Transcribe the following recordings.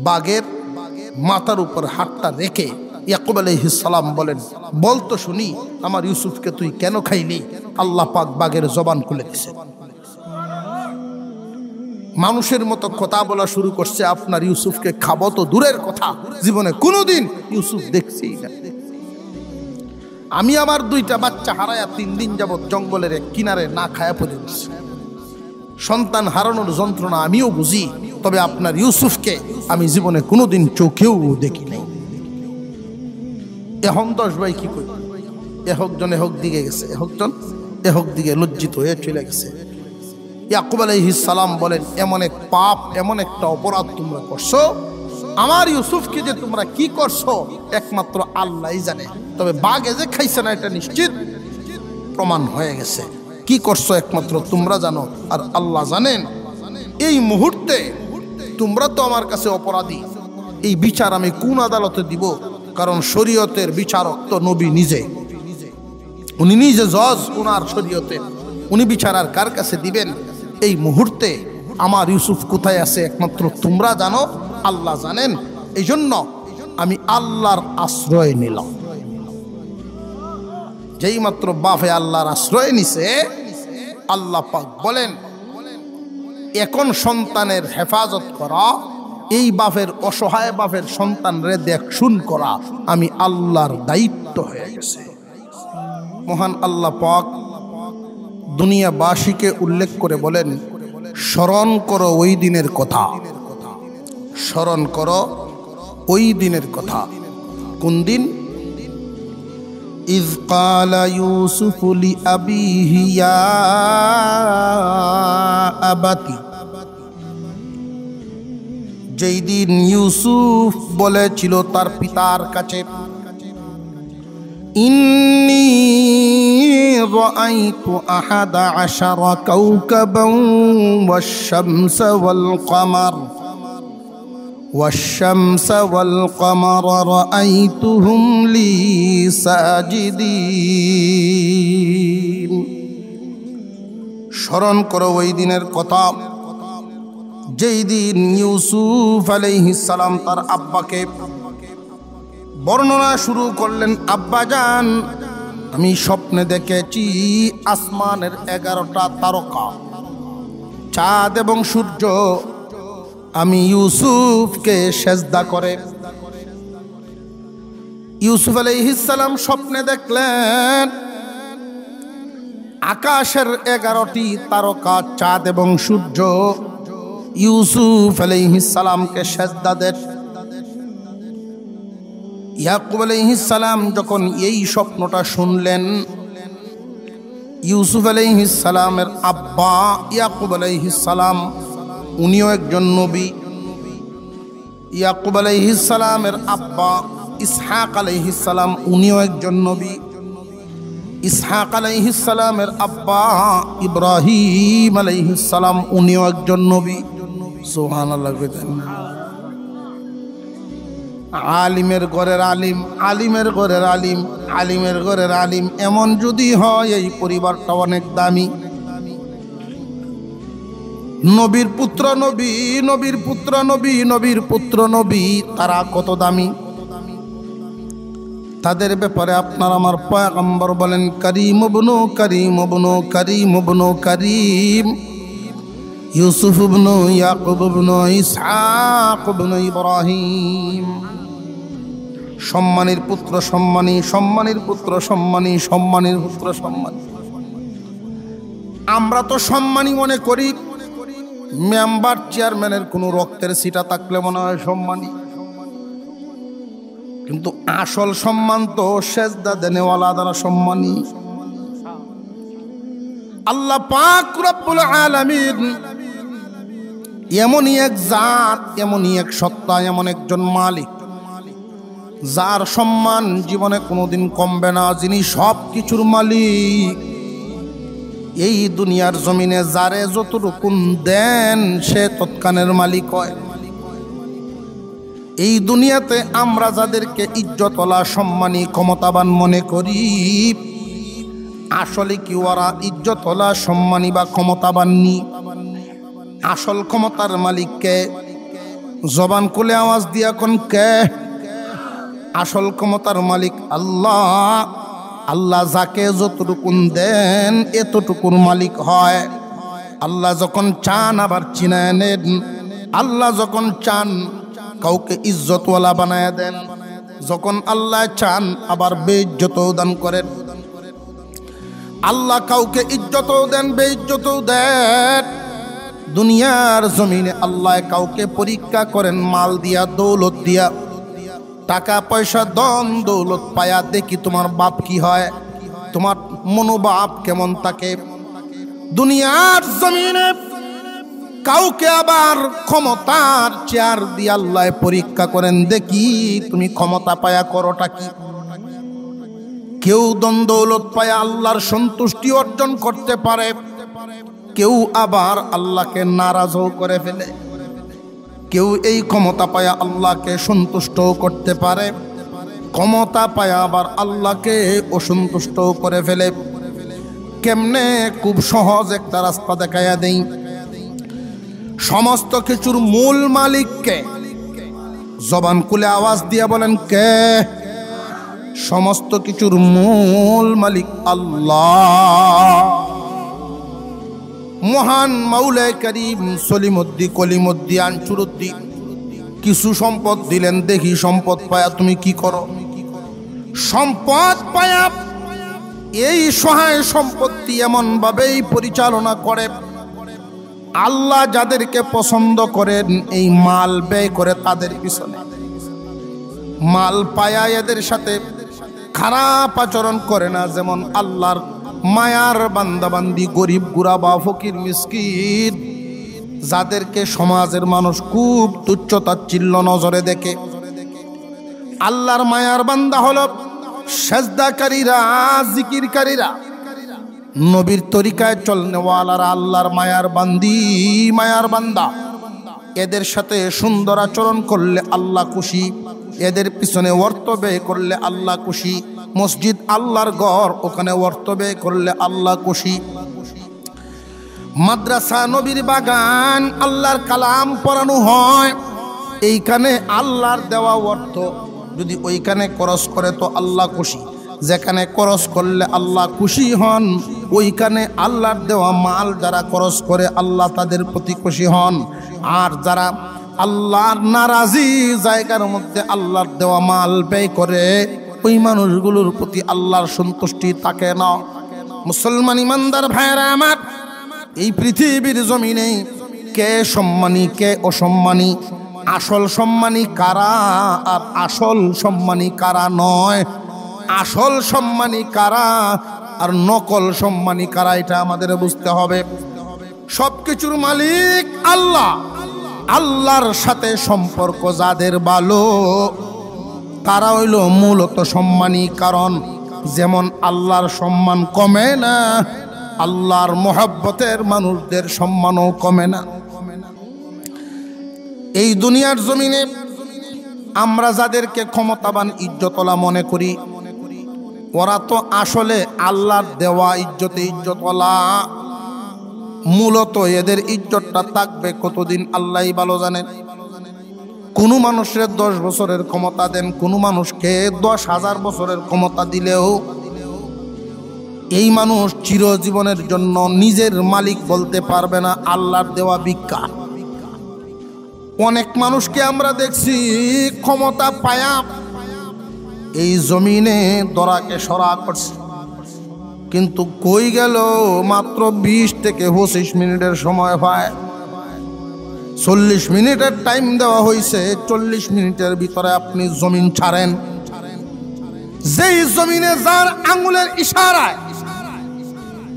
বাঘের মাথার উপর হাতটা রেখে ইয়াকুব আলাইহিস সালাম বলেন, বল তো শুনি আমার ইউসুফকে তুই কেন খাইলি? আল্লাহ পাক বাঘের জবান খুলে দিছে। মানুষের মতো কথা বলা শুরু করছে, আপনার ইউসুফকে খাবো তো দূরের কথা, জীবনে কোনোদিন ইউসুফ দেখছি না। আমি আমার 2টা বাচ্চা হারায়া 3 দিন যাবৎ জঙ্গলের এক কিনারে না খায়া পড়ে গেছি। সন্তান হারানোর যন্ত্রণা আমিও বুঝি, তবে আপনার ইউসুফকে আমি জীবনে কোনোদিন চোখেও দেখি নাই। এখন 10 ভাই কি করি, এহকজন এহক দিকে গেছে, এহকজন এহক দিকে লজ্জিত হয়ে চলে গেছে। ইয়াকুব আলাইহিস সালাম বলেন, এমন এক পাপ, এমন একটা অপরাধ তোমরা করছো, আমার ইউসুফকে যে তোমরা কি করছো একমাত্র আল্লাহই জানে। তবে বাঘে যে খাইছে না এটা নিশ্চিত প্রমাণ হয়ে গেছে। কি করছো একমাত্র তোমরা জানো আর আল্লাহ জানেন। এই মুহূর্তে তোমরা তো আমার কাছে অপরাধী, এই বিচার আমি কোন আদালতে দিব? কারণ শরীয়তের বিচারক তো নবী নিজে, উনি নিজে জজ, উনার শরীয়তে উনি বিচার আর কার কাছে দিবেন? এই মুহূর্তে আমার ইউসুফ কোথায় আছে একমাত্র তোমরা জানো, আল্লাহ জানেন। এই জন্য আমি আল্লাহর আশ্রয় নিলাম। যেই মাত্র বাপে আল্লাহর আশ্রয় নিছে, আল্লাহ পাক বলেন, এখন সন্তানের হেফাজত করা, এই বাপের অসহায় বাপের সন্তানরে দেখশুন করা আমি আল্লাহর দায়িত্ব হয়ে গেছে। মহান আল্লাহ পাক দুনিয়াবাসীকে উল্লেখ করে বলেন, স্মরণ করো ওই দিনের কথা, স্মরণ করো ওই দিনের কথা। কোন দিন? ইয ক্বালা ইউসুফু লিআবিহি ইয়া আবাতি, যেই দিন ইউসুফ বলেছিল তার পিতার কাছে, ইন্নী রাআইতু আহাদা আশারা কাওকাবান ওয়াশ-শামসা ওয়াল-কমার রাআইতুহুম লি সাজিদিন। স্মরণ করো ওই দিনের কথা, যেই দিন ইউসুফ আলাইহিস সালাম তার আব্বাকে বর্ণনা শুরু করলেন, আব্বা জান, আমি স্বপ্নে দেখেছি আসমানের 11টা তারকা, চাঁদ এবং সূর্য আমি ইউসুফকে সেজদা করে। ইউসুফ আলাইহিস সালাম স্বপ্নে দেখলেন আকাশের 11টি তারকা, চাঁদ এবং সূর্য ইউসুফ আলাইহিস সালামকে সেজদা দেন। ইয়াকুব আলাইহিস সালাম যখন এই স্বপ্নটা শুনলেন, ইউসুফ আলাইহিস সালামের আব্বা ইয়াকুব আলাইহিস সালাম উনিও একজন নবী। ইয়াকুব আলাইহিস সালামের আব্বা ইসহাক আলাইহিস সালাম উনিও একজন নবী। ইসহাক আলাইহিস সালামের আব্বা ইব্রাহিম আলাইহিস সালাম উনিও একজন নবী। সুবহানাল্লাহ। আলিমের ঘরের আলিম, আলিমের ঘরের আলিম, আলিমের ঘরের আলিম এমন যদি হয়, এই পরিবারটা অনেক দামি। নবীর পুত্র নবী, নবীর পুত্র নবী, নবীর পুত্র নবী, তারা কত দামি। তাদের ব্যাপারে আপনার আমার পয়গম্বর বলেন, করিম ইবনু করিম ইবনু করিম ইবনু করিম, ইউসুফ ইবনু ইয়াকুব ইবনু ইসহাক ইবনু ইব্রাহিম। সম্মানের পুত্র সম্মানী, সম্মানের পুত্র সম্মানী, সম্মানের পুত্র সম্মানী। আমরা তো সম্মানী মনে করি, মেম্বার চেয়ারম্যানের কোনো রক্তের সিটা থাকলে মনে হয় সম্মানী, কিন্তু আসল সম্মান তো সেজদা দেনেওয়ালা দ্বারা সম্মানী। আল্লাহ পাক রব্বুল আলামিন এমনই এক জাত, এমনই এক সত্তা, এমন একজন মালিক যার সম্মান জীবনে কোনোদিন কমবে না, যিনি সব কিছুর মালিক। এই দুনিয়ার জমিনে যারে যতটুকু দেন সে তৎকানের মালিক হয়। এই দুনিয়াতে আমরা যাদেরকে ইজ্জতওয়ালা, সম্মানী, ক্ষমতাবান মনে করি, আসলে কি ওরা ইজ্জতওয়ালা, সম্মানী বা ক্ষমতাবান নি? আসল ক্ষমতার মালিককে, জবান খুলে আওয়াজ দিয়া কোন কে? আসল ক্ষমতার মালিক আল্লাহ। আল্লাহ যাকে যতটুকুন দেন এতটুকুর মালিক হয়। আল্লাহ যখন চান আবার চিনায় নেন। আল্লাহ যখন চান কাউকে ইজ্জতওয়ালা বানায় দেন, যখন আল্লাহ চান আবার বেইজ্জতও দান করেন। আল্লাহ কাউকে ইজ্জতও দেন, বেইজ্জতও দেন। দুনিয়ার জমিনে আল্লাহ কাউকে পরীক্ষা করেন মাল দিয়া, দৌলত দিয়া। টাকা পয়সা ধন দৌলত পায়া দেখি তোমার বাপ কি হয়, তোমার মনোভাব কেমন থাকে। দুনিয়ার জমিনে কাউকে আবার ক্ষমতার চেয়ার দিয়ে আল্লাহ পরীক্ষা করেন, দেখি তুমি ক্ষমতা পায়া করোটা কি। কেউ ধন দৌলত পায়া আল্লাহর সন্তুষ্টি অর্জন করতে পারে, কেউ আবার আল্লাহকে নারাজও করে ফেলে। কেউ এই ক্ষমতা পায়া আল্লাহকে সন্তুষ্টও করতে পারে, ক্ষমতা পায়া আবার আল্লাহকে অসন্তুষ্টও করে ফেলে। কেমনে? খুব সহজ একটা রাস্তা দেখাইয়া দেই। সমস্ত কিছুর মূল মালিককে? জবান খুলে আওয়াজ দিয়া বলেন কে? সমস্ত কিছুর মূল মালিক আল্লাহ। মহান মাওলায়ে কারীম সলিমুদ্দিন কলিমুদ্দিন আনসুরুদ্দিন কিছু সম্পদ দিলেন, দেখি সম্পদ পায়া তুমি কি করো। সম্পদ পায়া এই সহায় সম্পত্তি এমন ভাবেই পরিচালনা করে, আল্লাহ যাদেরকে পছন্দ করেন এই মাল ব্যয় করে তাদের পিছনে। মাল পায়া এদের সাথে খারাপ আচরণ করে না। যেমন আল্লাহর মায়ার বান্দাবান্দি, গরিব গুরাবা, ফকির মিসকিন, যাদেরকে সমাজের মানুষ খুব তুচ্ছ তাচ্ছিল্য নজরে দেখে, আল্লাহর মায়ার বান্দা হলো সেজদাকারীরা, জিকিরকারীরা, নবীর তরিকায় চলনেওয়ালারা, আল্লাহর মায়ার বান্দি, মায়ার বান্দা। এদের সাথে সুন্দর আচরণ করলে আল্লাহ খুশি, এদের পিছনে অর্থ ব্যয় করলে আল্লাহ খুশি। মসজিদ আল্লাহর ঘর, ওখানে অর্থ ব্যয় করলে আল্লাহ খুশি। মাদ্রাসা নবীর বাগান, আল্লাহর কালাম পড়ানো হয়, এইখানে আল্লাহর দেওয়া অর্থ যদি ওইখানে খরচ করে তো আল্লাহ খুশি। যেখানে খরচ করলে আল্লাহ খুশি হন, ওইখানে আল্লাহর দেওয়া মাল যারা খরচ করে আল্লাহ তাদের প্রতি খুশি হন। আর যারা আল্লাহর নারাজি জায়গার মধ্যে আল্লাহর দেওয়া মাল ব্যয় করে, ওই মানুষগুলোর প্রতি আল্লাহর সন্তুষ্টি থাকে না। মুসলমান ইমানদার ভাইরা আমার, এই পৃথিবীর জমিনে কে সম্মানী কে অসম্মানী, আসল সম্মানী কারা আর আসল সম্মানী কারা নয়, আসল সম্মানী কারা আর নকল সম্মানী কারা, এটা আমাদের বুঝতে হবে। সবকিছুর মালিক আল্লাহ। আল্লাহর সাথে সম্পর্ক যাদের ভালো তারা হইল মূলত সম্মানী। কারণ যেমন আল্লাহর সম্মান কমে না, আল্লাহর মহব্বতের মানুষদের সম্মানও কমে না। এই দুনিয়ার জমিনে আমরা যাদেরকে ক্ষমতাবান ইজ্জতওয়ালা মনে করি, ওরা তো আসলে আল্লাহর দেওয়া ইজ্জতে ইজ্জতওয়ালা। মূলত এদের ইজ্জতটা থাকবে কতদিন আল্লাহই ভালো জানেন। কোনো মানুষের 10 বছরের ক্ষমতা দেন, কোনো মানুষকে 10,000 বছরের ক্ষমতা দিলেও এই মানুষ চিরজীবনের জন্য নিজের মালিক বলতে পারবে না, আল্লাহর দেওয়া ভিক্ষা। অনেক মানুষকে আমরা দেখছি ক্ষমতা পায়া এই জমিনে দরাকে সরা করছে, কিন্তু কই গেল মাত্র 20 থেকে 25 মিনিটের সময় পায়। 40 মিনিটের টাইম দেওয়া হয়েছে, 40 মিনিটের ভিতরে আপনি জমিন ছাড়েন। যেই জমিনে যার আঙ্গুলের ইশারায়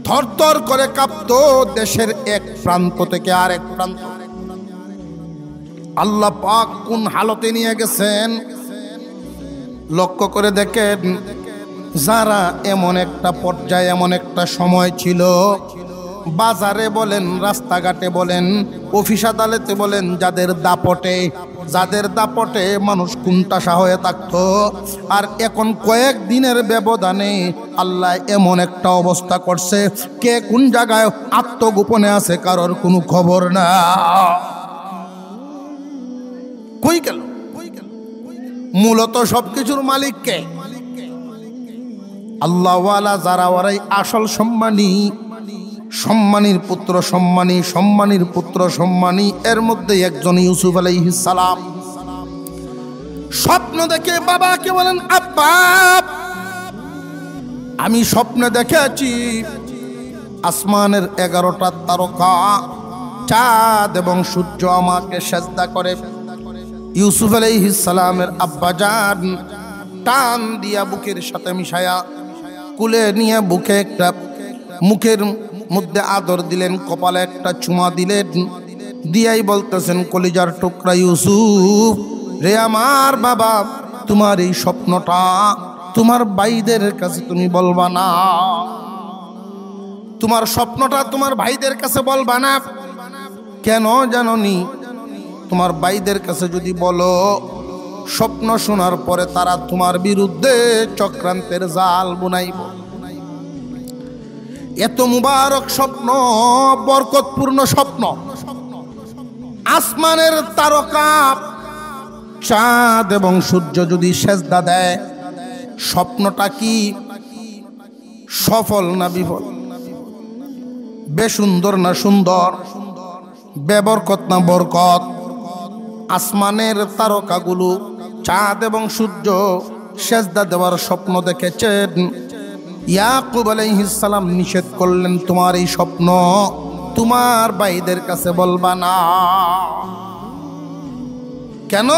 থরথর করে কাঁপতো দেশের এক প্রান্ত থেকে আরেক প্রান্ত, আল্লাহ পাক কোন হালতে নিয়ে গেছেন লক্ষ্য করে দেখেন। যারা এমন একটা পর্যায়ে, এমন একটা সময় ছিল, বাজারে বলেন, রাস্তাঘাটে বলেন, অফিস আদালতে বলেন, যাদের দাপটে মানুষ কুণ্ঠাসা হয়ে থাকতো, আর এখন কয়েক দিনের ব্যবধানে আল্লাহ এমন একটা অবস্থা করছে, কে কোন জায়গায় আত্মগোপনে আছে কারোর কোনো খবর না। কই গেল? মূলত সবকিছুর মালিক কে? আল্লাহওয়ালা যারা, ওরাই আসল সম্মানী। সম্মানীর পুত্র সম্মানী, সম্মানীর পুত্র সম্মানী। এর মধ্যে একজন ইউসুফ আলাইহিস সালাম। স্বপ্ন দেখে বাবাকে বলেন, আব্বা আমি স্বপ্নে দেখেছি আসমানের 11টা তারকা, চাঁদ এবং সূর্য আমাকে সেজদা করে। ইউসুফ আলাইহিস সালামের আব্বা জান টান দিয়া বুকের সাথে মিশায়া কুলে নিয়ে বুকে একটা, মুখের মধ্যে আদর দিলেন, কপালে একটা চুমা দিলেন, দিয়াই বলতেছেন, কলিজার টুকরা ইউসুফ রে আমার বাবা, তোমার এই স্বপ্নটা তোমার ভাইদের কাছে তুমি বলবা না। তোমার স্বপ্নটা তোমার ভাইদের কাছে বলবা না। কেন জানোনি? তোমার ভাইদের কাছে যদি বলো, স্বপ্ন শোনার পরে তারা তোমার বিরুদ্ধে চক্রান্তের জাল বুনাইব। এত মুবারক স্বপ্ন, বরকতপূর্ণ স্বপ্ন, আসমানের তারকা, চাঁদ এবং সূর্য যদি সেজদা দেয়, স্বপ্নটা কি সফল না বিফল? বেসুন্দর না সুন্দর? বেবরকত না বরকত? আসমানের তারকাগুলো, চাঁদ এবং সূর্য সেজদা দেওয়ার স্বপ্ন দেখেছেন। ইয়াকুব আলাইহিস সালাম নিষেধ করলেন, তোমার এই স্বপ্ন তোমার ভাইদের কাছে বলবা না। কেন?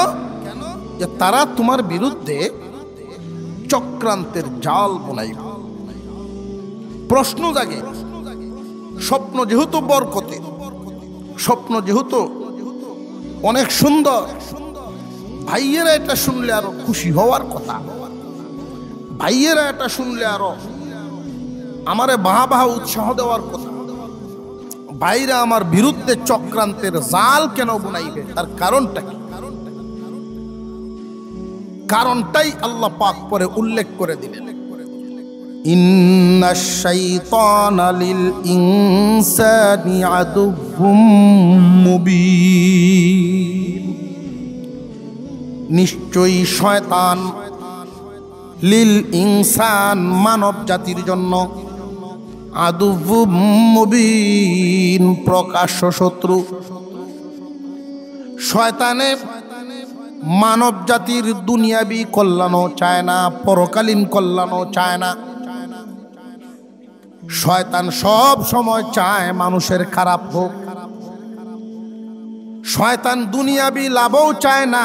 যে তারা তোমার বিরুদ্ধে চক্রান্তের জাল বুনাইবে। প্রশ্ন জাগে, স্বপ্ন যেহেতু বরকতের, স্বপ্ন যেহেতু অনেক সুন্দর, ভাইয়েরা এটা শুনলে আরো খুশি হওয়ার কথা। ভাইয়েরা এটা শুনলে আরো আমারে বাহা উৎসাহ দেওয়ার কথা। ভাইরা আমার বিরুদ্ধে চক্রান্তের জাল কেন বুনাইবে? তার কারণটা কি? কারণটাই আল্লাহ পাক পরে উল্লেখ করে দিলেন, ইন্নাশ শাইতানা লিল ইনসানি আদুউম মুবিন। নিশ্চয়ই শয়তান, লিল ইনসান মানব জাতির জন্য, আদুউম মুবিন প্রকাশ্য শত্রু। শয়তানে মানব জাতির দুনিয়াবি কল্যাণও চায় না, পরকালীন কল্যাণও চায় না। শয়তান সব সময় চায় মানুষের খারাপ হোক। শয়তান দুনিয়াবি লাভও চায় না,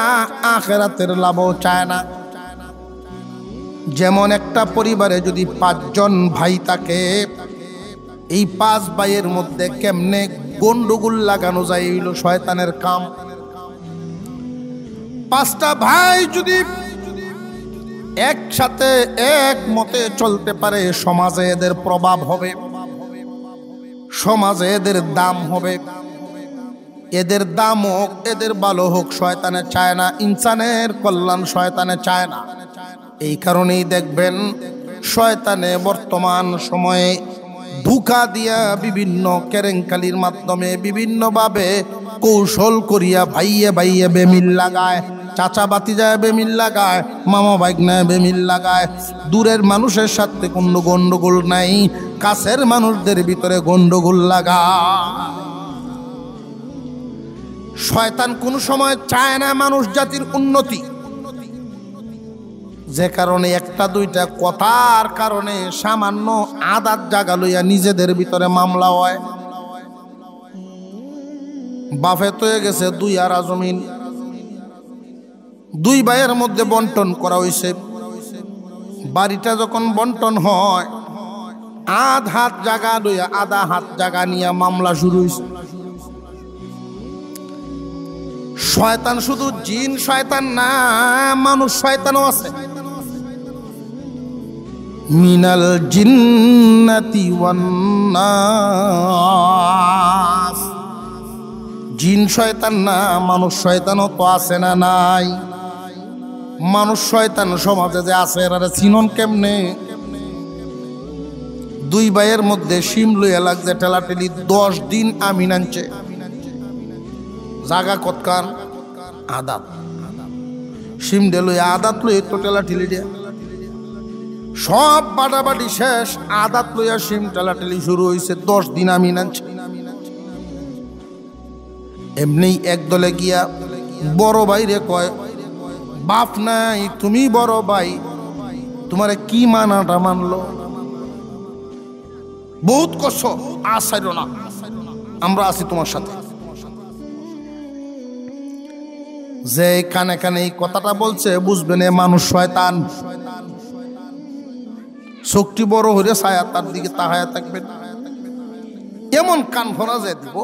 আখিরাতের লাভও চায় না। যেমন একটা পরিবারে যদি 5 জন ভাই থাকে, এই 5 ভাইয়ের মধ্যে কেমনে গন্ডগোল লাগানো যায়, হইল শয়তানের কাম। 5টা ভাই যদি একসাথে এক মতে চলতে পারে, সমাজে এদের প্রভাব হবে, সমাজে এদের দাম হবে। এদের দাম হোক, এদের ভালো হোক, শয়তানে চায় না। ইনসানের কল্যাণ শয়তানে চায় না। এই কারণেই দেখবেন শয়তানে বর্তমান সময়ে ধোঁকা দিয়া বিভিন্ন কেরেঙ্কালির মাধ্যমে বিভিন্নভাবে কৌশল করিয়া ভাইয়ে ভাইয়ে বেমিল লাগায়, চাচা বাতিজায় বেমিল লাগায়, মামা ভাগ্নায় বেমিল লাগায়। দূরের মানুষের সাথে কোনো গন্ডগোল নাই, কাছের মানুষদের ভিতরে গন্ডগোল লাগায়। শয়তান কোন সময় চায় না মানুষ জাতির উন্নতি। যে কারণে একটা দুইটা কথার কারণে সামান্য আদাত জায়গা লইয়া নিজেদের ভিতরে মামলা হয়। বাফে তো হয়ে গেছে 2 আরা জমিন, 2 ভাইয়ের মধ্যে বন্টন করা হয়েছে। বাড়িটা যখন বন্টন হয়, আধ হাত জায়গা লইয়া আধা হাত জায়গা নিয়ে মামলা শুরু হয়েছে। শয়তান শুধু জিন শয়তান না, মানুষ শয়তানও আছে। মিনাল জিন্নাতি ওয়ান নাস। জিন শয়তান না, মানুষ শয়তানও তো আছে না নাই? মানুষ শয়তান সমাজে যে আছে, এরা চিনন কেমনে? 2 ভাইয়ের মধ্যে শিম লইয়া লাগছে ঠেলাঠেলি, 10 দিন আমিন আনছে। জাগা কতকার? আদাত। সিম ডেলো আদাত লই তো টেলা ঠেলি দিয়া সব বাটাবাটি শেষ। আদাত লইয়া সিম টেলা ঠেলি শুরু হয়েছে। 10 দিন আমি নাচছি। এমনি একদলে গিয়া বড় ভাইরে কয়, বাপ নাই তুমি বড় ভাই, তোমারে কি মানাটা মানলো? বহুত কষ্ট, আসাইল না, আমরা আছি তোমার সাথে। যে কানে কানে এই কথাটা বলছে বুঝবেন এ মানুষ শয়তান। চোখটি বড় হয়ে ছায়া তার দিকে তাকায়া থাকবেন, এমন কান ফোনা যায় দিব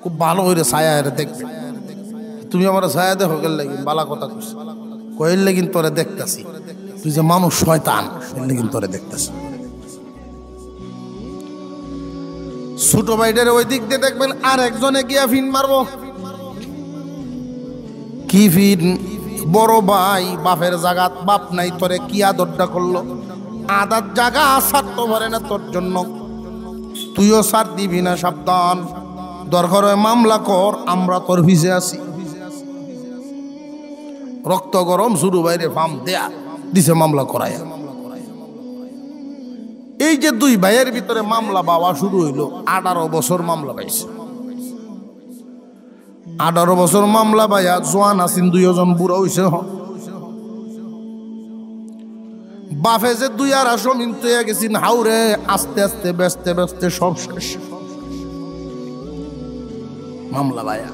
খুব ভালো হয়ে ছায়া দেখবেন। তুমি আমার ছায়া দেখো গেল লাগিন বালা কথা কইস, কইল লাগিন তোরে দেখতেছি, তুই যে মানুষ শয়তান লাগিন তোরে দেখতেছি। ছোট ভাইটারে ওই দিক দিয়ে দেখবেন, আর একজনে গিয়া ফিন মারবো। কি ফিন? বড় ভাই বাপের জাগাত বাপ নাই, তোরে কি আদরটা করলো? আদার জাগা আসার তো পারে না তোর জন্য, তুইও সার দিবি না, সাবধান। দরকার হয় মামলা কর, আমরা তোর ভিজে আছি। রক্ত গরম শুরু বাইরে ফাম দেয়া দিছে মামলা করাইয়া। এই যে 2 ভাইয়ের ভিতরে মামলা বাবা শুরু হইলো, 18 বছর মামলা পাইছে। 18 বছর মামলা পাইয়া জোয়ান আছেন 2 জন, বুড়া হইছে। বাফে যে 2.5 মিনিট হয়ে গেছেন হাউরে, আস্তে আস্তে ব্যস্তে ব্যস্তে সব শেষ মামলা পাইয়া।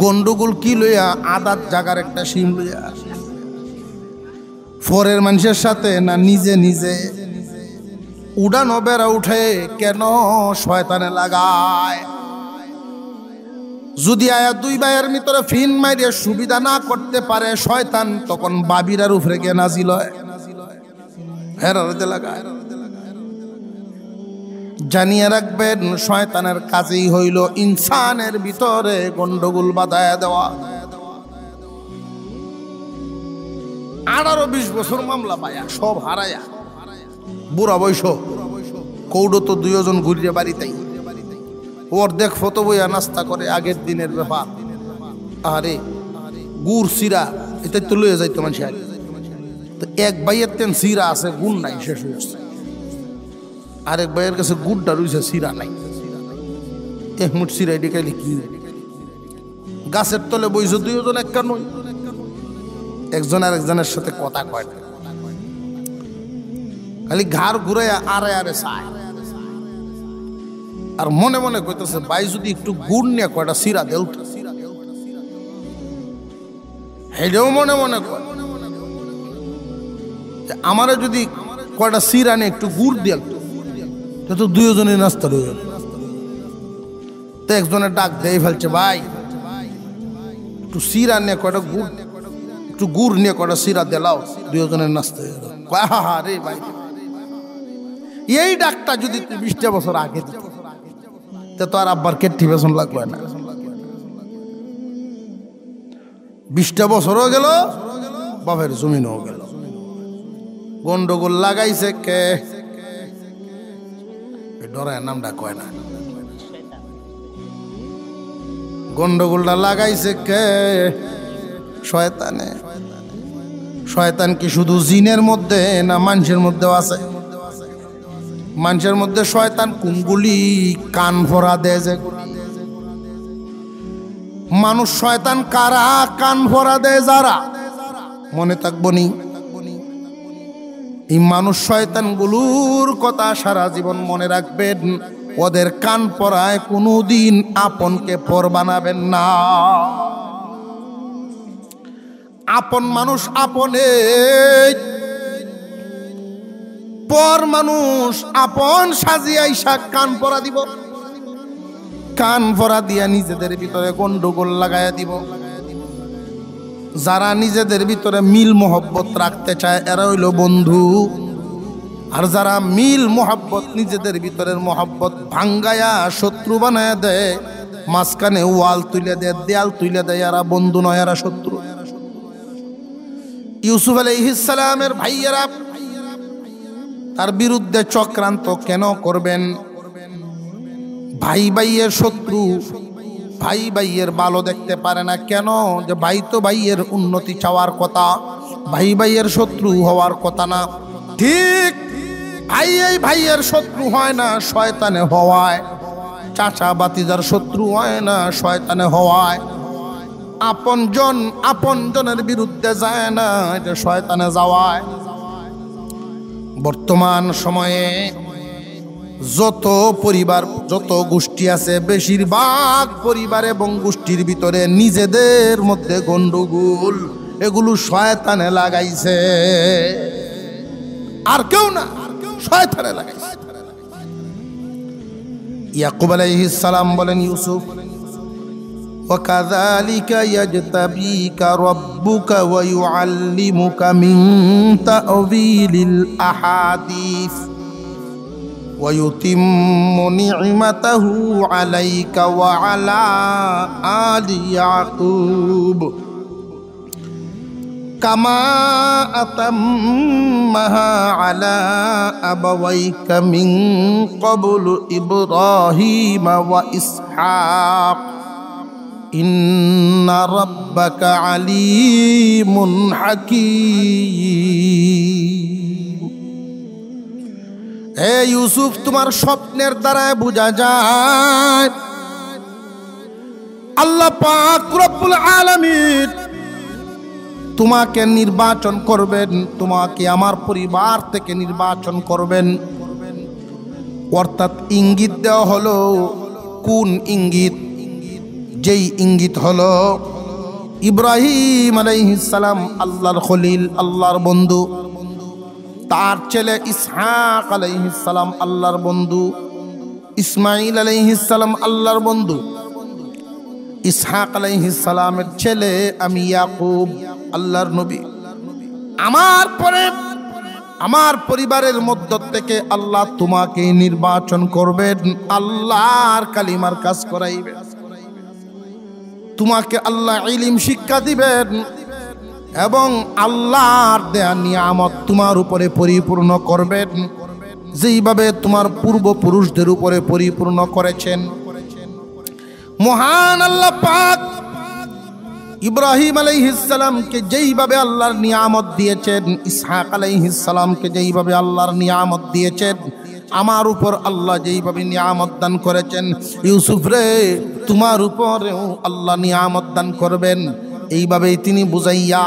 গন্ডগোল কি লইয়া? আদাত জাগার একটা সিম লইয়া। ফরের মানুষের সাথে না নিজে নিজে উড়ানো বেড়া উঠে কেন শয়তানে লাগায়? যদি আয়া 2 ভাইয়ের ভিতরে ফিন মাইরে সুবিধা না করতে পারে শয়তান, তখন বাবিরার উপরে গিয়ে নাজিল হয়, হেরাতে লাগায়। জানিয়ে রাখবেন শয়তানের কাজেই হইল ইনসানের ভিতরে গন্ডগোল বাঁধায়া দেওয়া। 18-20 বছর মামলা পায়া সব হারায়া, বুড়া বয়স, কৌড়ো তো 2 জন ঘুরিয়ে বাড়িতেই। ওর দেখ ফটো বইয়া নাস্তা করে, আগের দিনের ব্যাপার। আরে গুড় সিরা এটা তো লইয়া যাইতো মানুষ আগে। তো এক ভাইয়ের তেন সিরা আছে, গুড় নাই, শেষ হয়ে আসছে। আরেক ভাইয়ের কাছে গুড়টা রয়েছে, সিরা নাই। এক মুঠ সিরা ডেকাইলে কি? গাছের তলে বইছে 2 জন, একটা নয়। একজন আরেকজনের সাথে কথা কয়, খালি ঘাড় ঘুরাইয়া আরে আরে চায়। আর মনে মনে কইতেছে, ভাই যদি একটু গুড় নিয়ে কয়টা সিরা দেল, হেডেও মনে মনে কয় আমারে যদি কয়টা সিরা নিয়ে একটু গুড় দেল তো 2 জনের নাস্তা রয়ে গেল। তো একজনের ডাক দিয়ে ফেলছে, ভাই একটু সিরা নিয়ে কয়টা গুড়, একটু গুড় নিয়ে কয়টা সিরা দেলাও, 2 জনের নাস্তা হয়ে গেল। রে ভাই, এই ডাকটা যদি তুই 20টা বছর আগে দিত তো আর আব্বার কেট্টি বেসন লাগলো না। 20টা বছরও গেল, বাপের জমিনও গেল। গন্ডগোল লাগাইছে কে? ডরায় নামটা কয় না। গন্ডগোলটা লাগাইছে কে? শয়তানে। শয়তান কি শুধু জিনের মধ্যে না মানুষের মধ্যেও আছে? মানুষের মধ্যে শয়তান কোনগুলি? কান ভরা দেয় যে মানুষ। শয়তান কারা? কান ভরা দেয় যারা। মনে থাকবো নি, এই মানুষ শয়তান গুলোর কথা সারা জীবন মনে রাখবেন। ওদের কান পরায় কোনোদিন আপনকে পর বানাবেন না। আপন মানুষ আপনে, পর মানুষ আপন সাজিয়ে আইসা কান পরা দিব। কান পরা দিয়া নিজেদের ভিতরে গন্ডগোল লাগাইয়া দিব। যারা নিজেদের ভিতরে মিল মোহব্বত রাখতে চায় এরা হইল বন্ধু। আর যারা মিল মোহব্বত নিজেদের ভিতরের মোহব্বত ভাঙ্গায়া শত্রু বানায় দেয়, মাঝখানে ওয়াল তুলে দেয়, দেয়াল তুলে দেয়, এরা বন্ধু নয়, এরা শত্রু। ইউসুফ আলাইহিস সালামের ভাইয়েরা তার বিরুদ্ধে চক্রান্ত কেন করবেন? ভাই ভাইয়ের শত্রু, ভাই ভাইয়ের ভালো দেখতে পারে না কেন? যে ভাই তো ভাইয়ের উন্নতি চাওয়ার কথা, ভাই ভাইয়ের শত্রু হওয়ার কথা না। ঠিক ভাই এই ভাইয়ের শত্রু হয় না, শয়তানে হওয়ায়। চাচা বাতিজার শত্রু হয় না, শয়তানে হওয়ায়। আপনজনের বিরুদ্ধে যায় না, এটা শয়তানে যাওয়ায়। বর্তমান সময়ে যত পরিবার, যত গোষ্ঠী আছে, বেশিরভাগ পরিবার এবং গোষ্ঠীর ভিতরে নিজেদের মধ্যে গন্ডগোল, এগুলো শয়তানে লাগাইছে, আর কেউ না, শয়তানে লাগাইছে। ইয়াকুব আলাইহিস সালাম বলেন, ইউসুফ, وَكَذَلِكَ يَجْتَبِيكَ رَبُّكَ وَيُعَلِّمُكَ مِن تَأْوِيلِ الْأَحَادِيثِ وَيُتِمُّ نِعْمَتَهُ عَلَيْكَ وَعَلَى آلِ يَعْقُوبَ كَمَا أَتَمَّهَا عَلَى أَبَوَيْكَ مِن قَبْلُ إِبْرَاهِيمَ وَإِسْحَاقَ ইন্না রাব্বাকা আলীমুন হাকীম। হে ইউসুফ, তোমার স্বপ্নের দ্বারা বোঝা যায় আল্লাহ পাক রব্বুল আলামিন তোমাকে নির্বাচন করবেন, তোমাকে আমার পরিবার থেকে নির্বাচন করবেন। অর্থাৎ ইঙ্গিত দেওয়া হলো। কোন ইঙ্গিত? যেই ইঙ্গিত হলো ইব্রাহিম আলাইহিস সালাম আল্লাহর খলিল, আল্লাহর বন্ধু, তার ছেলে ইসহাক আলাইহিস সালাম আল্লাহর বন্ধু, ইসমাইল আলাইহিস সালাম আল্লাহর বন্ধু, ইসহাক আলাইহিস সালামের ছেলে আমি ইয়াকুব আল্লাহর নবী। আমার পরে আমার পরিবারের মধ্য থেকে আল্লাহ তোমাকে নির্বাচন করবেন, আল্লাহর কালিমার কাজ করাইবেন, তোমাকে আল্লাহ ইলম শিক্ষা দিবেন এবং আল্লাহর দেয়া নিয়ামত তোমার উপরে পরিপূর্ণ করবেন, যেইভাবে তোমার পূর্বপুরুষদের উপরে পরিপূর্ণ করেছেন। মহান আল্লাহ পাক ইব্রাহিম আলাইহিস সালামকে যেইভাবে আল্লাহর নিয়ামত দিয়েছেন, ইসহাক আলাইহিস সালামকে যেইভাবে আল্লাহর নিয়ামত দিয়েছেন, আমার উপর আল্লাহ যেইভাবে নিয়ামত দান করেছেন, ইউসুফ রে তোমার উপরেও আল্লাহ নিয়ামত দান করবেন। এইভাবেই তিনি বুঝাইয়া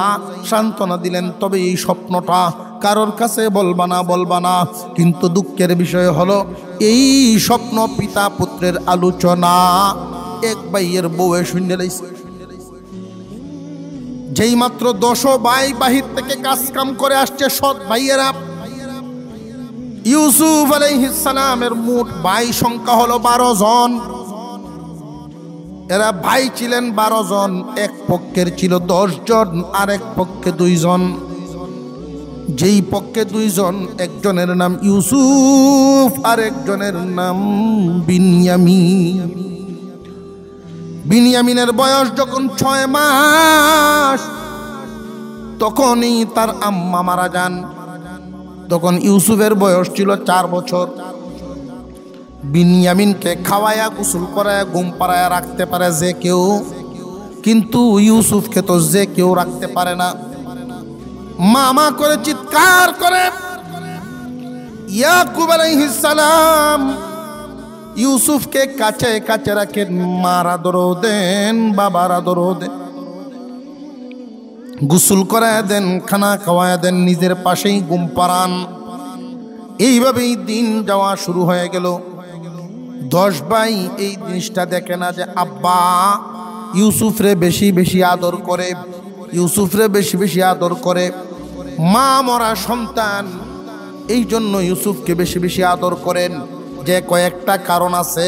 সান্ত্বনা দিলেন। তবে এই স্বপ্নটা কারোর কাছে বলবা না। কিন্তু দুঃখের বিষয় হলো এই স্বপ্ন পিতা পুত্রের আলোচনা এক ভাইয়ের বউয়ে শুনে লাইছে। যেই মাত্র 10 ভাই বাহির থেকে কাজ কাম করে আসছে, সৎ ভাইয়েরা। ইউসুফ আলাইহিস সালামের মোট ভাই সংখ্যা হলো 12 জন। এরা ভাই ছিলেন 12 জন। এক পক্ষের ছিল 10 জন, আর এক পক্ষে 2 জন। যেই পক্ষে 2 জন, একজনের নাম ইউসুফ আর একজনের নাম বিনয়ামিন। বিনয়ামিনের বয়স যখন 6 মাস, তখনই তার আম্মা মারা যান। তখন ইউসুফের বয়স ছিল 4 বছর। বিনয়ামিনকে খাওয়ায়া গোসল করায়া ঘুম পাড়ায়া রাখতে পারে যে কেউ, কিন্তু ইউসুফকে তো যে কেউ রাখতে পারে না। মামা করে চিৎকার করে ইয়াকুব আলাইহিস সালাম ইউসুফকে কাছে কাছে রাখেন, মার আদরও দেন, বাবার আদরও দেন, গোসল করায় দেন, খানা খাওয়ায় দেন, নিজের পাশেই ঘুম পাড়ান। এইভাবেই দিন যাওয়া শুরু হয়ে গেল। 10 ভাই এই জিনিসটা দেখে না যে আব্বা ইউসুফরে বেশি বেশি আদর করে, ইউসুফরে বেশি বেশি আদর করে। মা মরা সন্তান, এই জন্য ইউসুফকে বেশি বেশি আদর করেন। যে কয়েকটা কারণ আছে,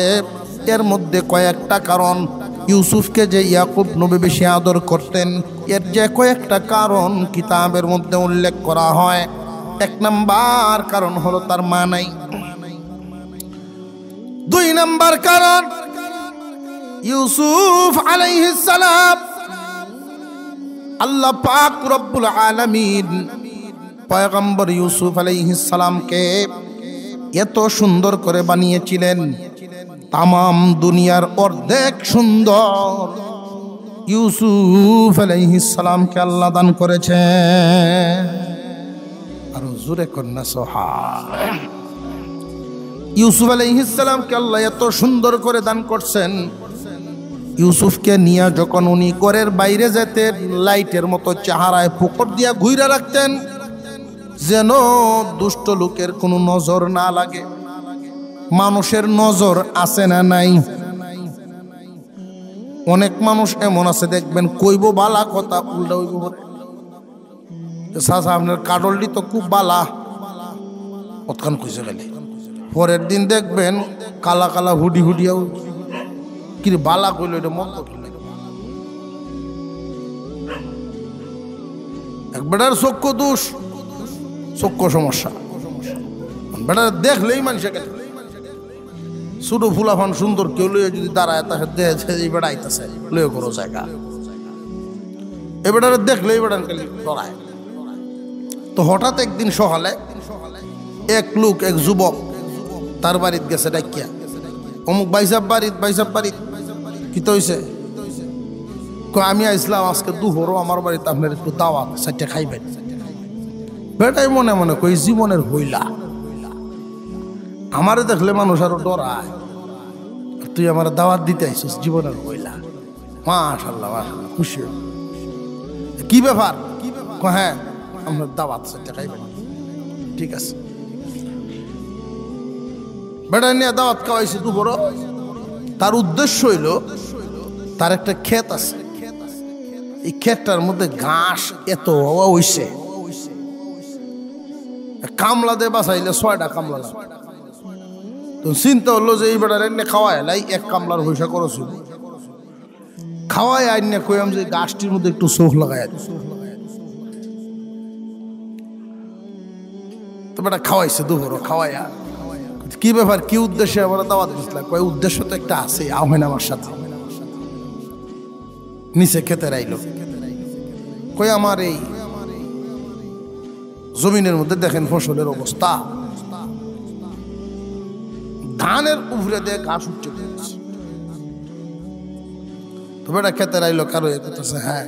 এর মধ্যে কয়েকটা কারণ ইউসুফকে যে ইয়াকুব নবী বেশি আদর করতেন, এর যে কয়েকটা কারণ কিতাবের মধ্যে উল্লেখ করা হয়। 1 নাম্বার কারণ হলো তার মা নাই। 2 নাম্বার কারণ, ইউসুফ আলাইহিস সালাম আল্লাহ পাক রব্বুল আলামিন পয়গম্বর ইউসুফ আলাইহিস সালামকে এত সুন্দর করে বানিয়েছিলেন। তামাম দুনিয়ার অর্ধেক সুন্দর ইউসুফ আলাইহিস সালামকে আল্লাহ দান করেছেন। আর জোরে কন্যা সুবহান। ইউসুফ আলাইহিস সালামকে আল্লাহ এত সুন্দর করে দান করছেন, ইউসুফকে নিয়ে যখন উনি ঘরের বাইরে যেতেন লাইটের মতো চেহারায় পুকুর দিয়া ঘুরে রাখতেন, যেন দুষ্ট লোকের কোনো নজর না লাগে। মানুষের নজর আছে না নাই? অনেক মানুষ এমন আছে দেখবেন কইব বালা কথা উল্টা হইব বলে, চাচা আপনার কাডলটি তো খুব বালা কতক্ষণ কইছে গেলে, পরের দিন দেখবেন কালা কালা হুডি হুডিয়াও কি বালা কইল এটা মন তো এক বেটার চক্ষু দোষ, চক্ষু সমস্যা। বেটার দেখলেই মানুষের ছোট ফুলাফান সুন্দর কেউ লইয়া যদি দাঁড়ায় তাকে দেখে এই বেড়া আইতাছে লইয়া করো জায়গা, এ বেটার দেখলে এই বেটার খালি ডরায়। তো হঠাৎ একদিন সকালে এক লোক, এক যুবক তার বাড়িতে গেছে ডাকিয়া, অমুক বাইসাব বাড়িত কি তো হইছে? আমি আইসলাম আজকে দুপুরও আমার বাড়িতে আপনার একটু দাওয়াত, সাইটে খাইবেন। বেটাই মনে মনে কই জীবনের হইলা, আমারে দেখলে মানুষ আরো ডরায়, তুই আমার দাওয়াত দিতে আইছিস জীবনের হইলা। মাশাআল্লাহ মাশাআল্লাহ, খুশি। কি ব্যাপার? হ্যাঁ আপনার দাওয়াত, সাইটে খাইবেন। ঠিক আছে, বেটা নিয়ে দাওয়াত খাওয়াইছে দুপুরও। তার উদ্দেশ্য হইল তার একটা ক্ষেত আছে, এই ক্ষেতটার মধ্যে ঘাস এত হওয়া হইছে, কামলা দিয়ে বাঁচাইলে 6টা কামলা লাগে। তো চিন্তা হলো যে এই বেটার এনে খাওয়াই লাই, এক কামলার পয়সা খরচ হইল। খাওয়াই আইনে কইম যে গাছটির মধ্যে একটু চোখ লাগাই, তো বেটা খাওয়াইছে দুপুরও। খাওয়াইয়া কি ব্যাপার, কি উদ্দেশ্যে আমরা দাওয়াত দিছিলাম? কয় উদ্দেশ্য তো একটা আছে, আহেন আমার সাথে। নিচে খেতে রাইল, কই আমার এই জমিনের মধ্যে দেখেন ফসলের অবস্থা, ধানের উপরে দিয়ে ঘাস উঠছে। তো বেটা খেতে রাইল, কারো করতেছে হ্যাঁ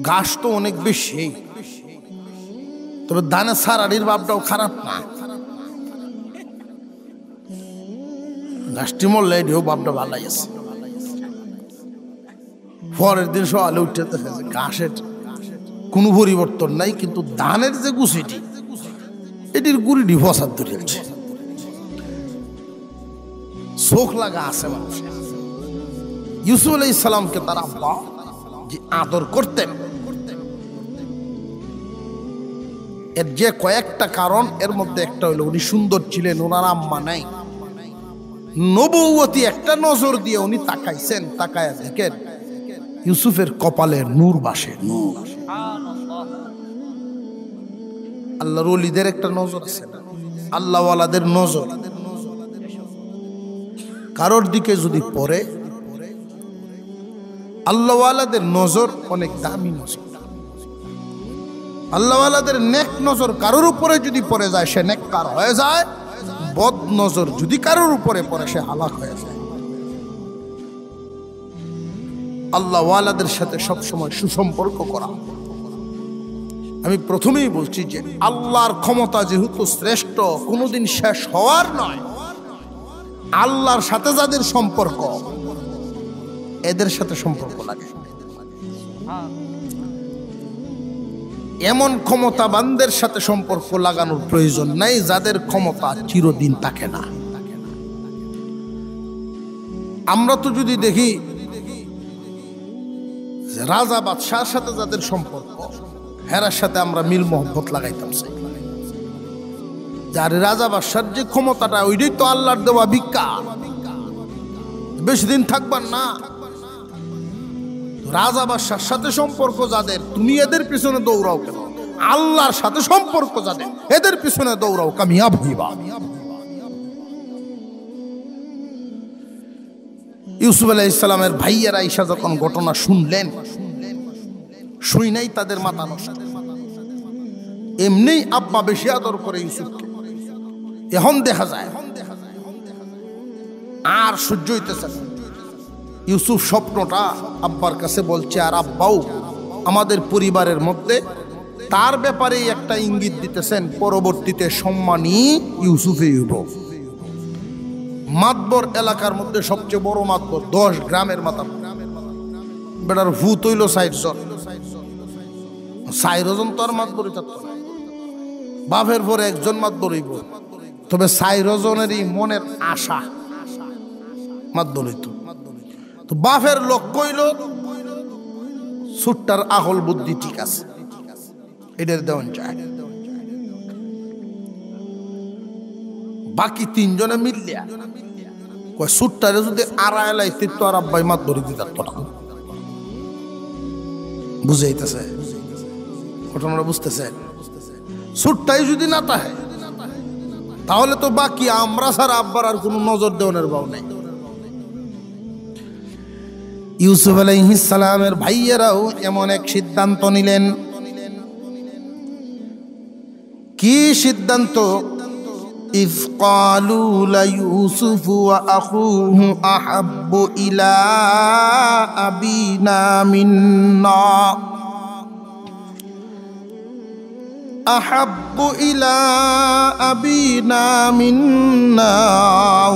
ঘাস তো অনেক বেশি, তবে ধানের সারাডির ভাবটাও খারাপ না, গাছটি মরলে এটিও ভাবটা ভালাই আছে। পরের দিন সকালে উঠে দেখা যায় ঘাসের কোনো পরিবর্তন নাই, কিন্তু ধানের যে গুছিটি এটির গুড়িটি ফসাদ ধরেছে, চোখ লাগা আছে মানুষের। ইউসুফ আলাইহিস সালামকে তার আব্বা যে আদর করতেন, এর যে কয়েকটা কারণ, এর মধ্যে একটা হইল উনি সুন্দর ছিলেন, ওনার আম্মা নাই। নবুয়তি একটা নজর দিয়ে উনি তাকাইছেন, তাকায়া দেখেন ইউসুফের কপালে নূর বাসে, নূর। আল্লাহর ওলিদের একটা নজর আছে, আল্লাহওয়ালাদের নজর কারোর দিকে যদি পড়ে, আল্লাহওয়ালাদের নজর অনেক দামি নজর। আল্লাহওয়ালাদের নেক নজর কারোর উপরে যদি পড়ে যায় সে নেককার হয়ে যায়, বদ নজর যদি কারোর উপরে পড়ে সে হালাক হয়ে যায়। আল্লাহওয়ালাদের সাথে সবসময় সুসম্পর্ক করা। আমি প্রথমেই বলছি যে আল্লাহর ক্ষমতা যেহেতু শ্রেষ্ঠ, কোনোদিন শেষ হওয়ার নয়, আল্লাহর সাথে যাদের সম্পর্ক এদের সাথে সম্পর্ক লাগে। এমন ক্ষমতাবানদের সাথে সম্পর্ক লাগানোর প্রয়োজন নাই যাদের ক্ষমতা চিরদিন থাকে না। আমরা তো যদি দেখি রাজা বাদশার সাথে যাদের সম্পর্ক, হেরার সাথে আমরা মিল মোহব্বত লাগাইতাম। যার রাজা বাদশার যে ক্ষমতাটা, ওইটাই তো আল্লাহর দেওয়া ভিক্ষা, বেশি দিন থাকবার না। রাজা বাদশার সাথে সম্পর্ক যাদের, তুমি এদের পিছনে দৌড়াও কেন? আল্লাহর সাথে সম্পর্ক যাদের, এদের পিছনে দৌড়াও, কামিয়াব হইবা। ইউসুফ আলাইহিস সালামের ভাইয়েরা আইসা যখন ঘটনা শুনলেন, শুই নাই তাদের মাথা নষ্ট। এমনি আব্বা বেশি আদর করে ইউসুফকে। এখন দেখা যায় আর সহ্য হইতেছে না। ইউসুফ স্বপ্নটা আব্বার কাছে বলছে, আর আব্বাও আমাদের পরিবারের মধ্যে তার ব্যাপারে একটা ইঙ্গিত দিতেছেন, পরবর্তীতে সম্মানী ইউসুফে হইব। মাতবর এলাকার মধ্যে সবচেয়ে বড় মাতবর, 10 গ্রামের মাথা। বেটার ভূত হইল 60 জন। 60 জন তো আর মাতবরই থাকতো না, বাপের পরে একজন মাতবর হইব। তবে 60 জনেরই মনের আশা মাতবর হইতো। তো বাপের লক্ষ্য হইল সুট্টার আহল বুদ্ধি ঠিক আছে, এটার দেওয়ান চায়। বাকি 3 জনে মিললিয়া কয় সুট্টারে যদি আড়ায় লাইতে তো আর আব্বাই মাতবরি দিতে পারতো না। বুঝাইতেছে ঘটনাটা, বুঝতেছেন? সুট্টাই যদি না তাহে তাহলে তো বাকি আমরা ছাড়া আব্বার আর কোনো নজর দেওয়ানের ভাব নেই। ইউসুফ আলাইহিস সালামের ভাইয়েরাও এমন এক সিদ্ধান্ত নিলেন। কি সিদ্ধান্ত? ইয ক্বালু লা ইউসুফু ওয়া আখুহু আহাব্বু ইলা আবিনা মিন্না আহাব্বু ইলা আবিনা মিন্না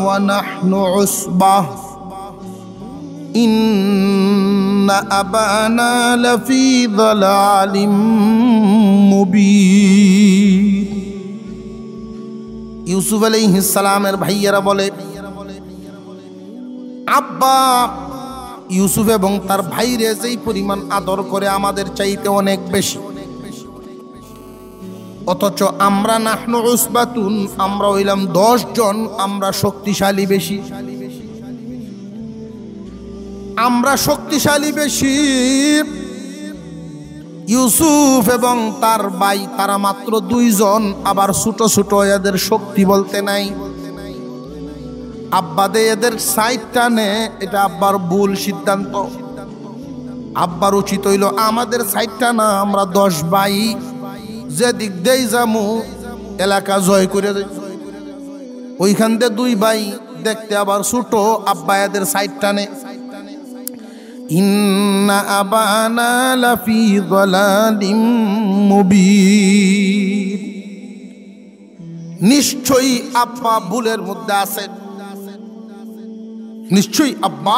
ওয়া নাহনু উসবাহ ইন্না আবানা লাফি যালালিম মুবিন। ইউসুফ আলাইহিস সালামের ভাইয়েরা বলে, আব্বা ইউসুফ এবং তার ভাইরে যেই পরিমাণ আদর করে আমাদের চাইতে অনেক বেশি, অথচ আমরা নাহনু উসবাতুন, আমরা হইলাম 10 জন, আমরা শক্তিশালী বেশি, আমরা শক্তিশালী বেশি। ইউসুফ এবং তার ভাই তারা মাত্র 2 জন, আবার ছোট ছোট, এদের শক্তি বলতে নাই। আব্বা দে এদের সাইডটা নে, এটা আব্বার ভুল সিদ্ধান্ত। আব্বার উচিত হইল আমাদের সাইডটা না, আমরা 10 ভাই যে দিক দেই যামু এলাকা জয় করে দেই। ওইখান দিয়ে 2 ভাই দেখতে আবার ছোট, আব্বা এদের সাইডটা নে। ইন্না আবানা লাফি যালালিম মুবিন, নিশ্চয়ই আব্বা ভুলের মধ্যে আছেন, নিশ্চয়ই আব্বা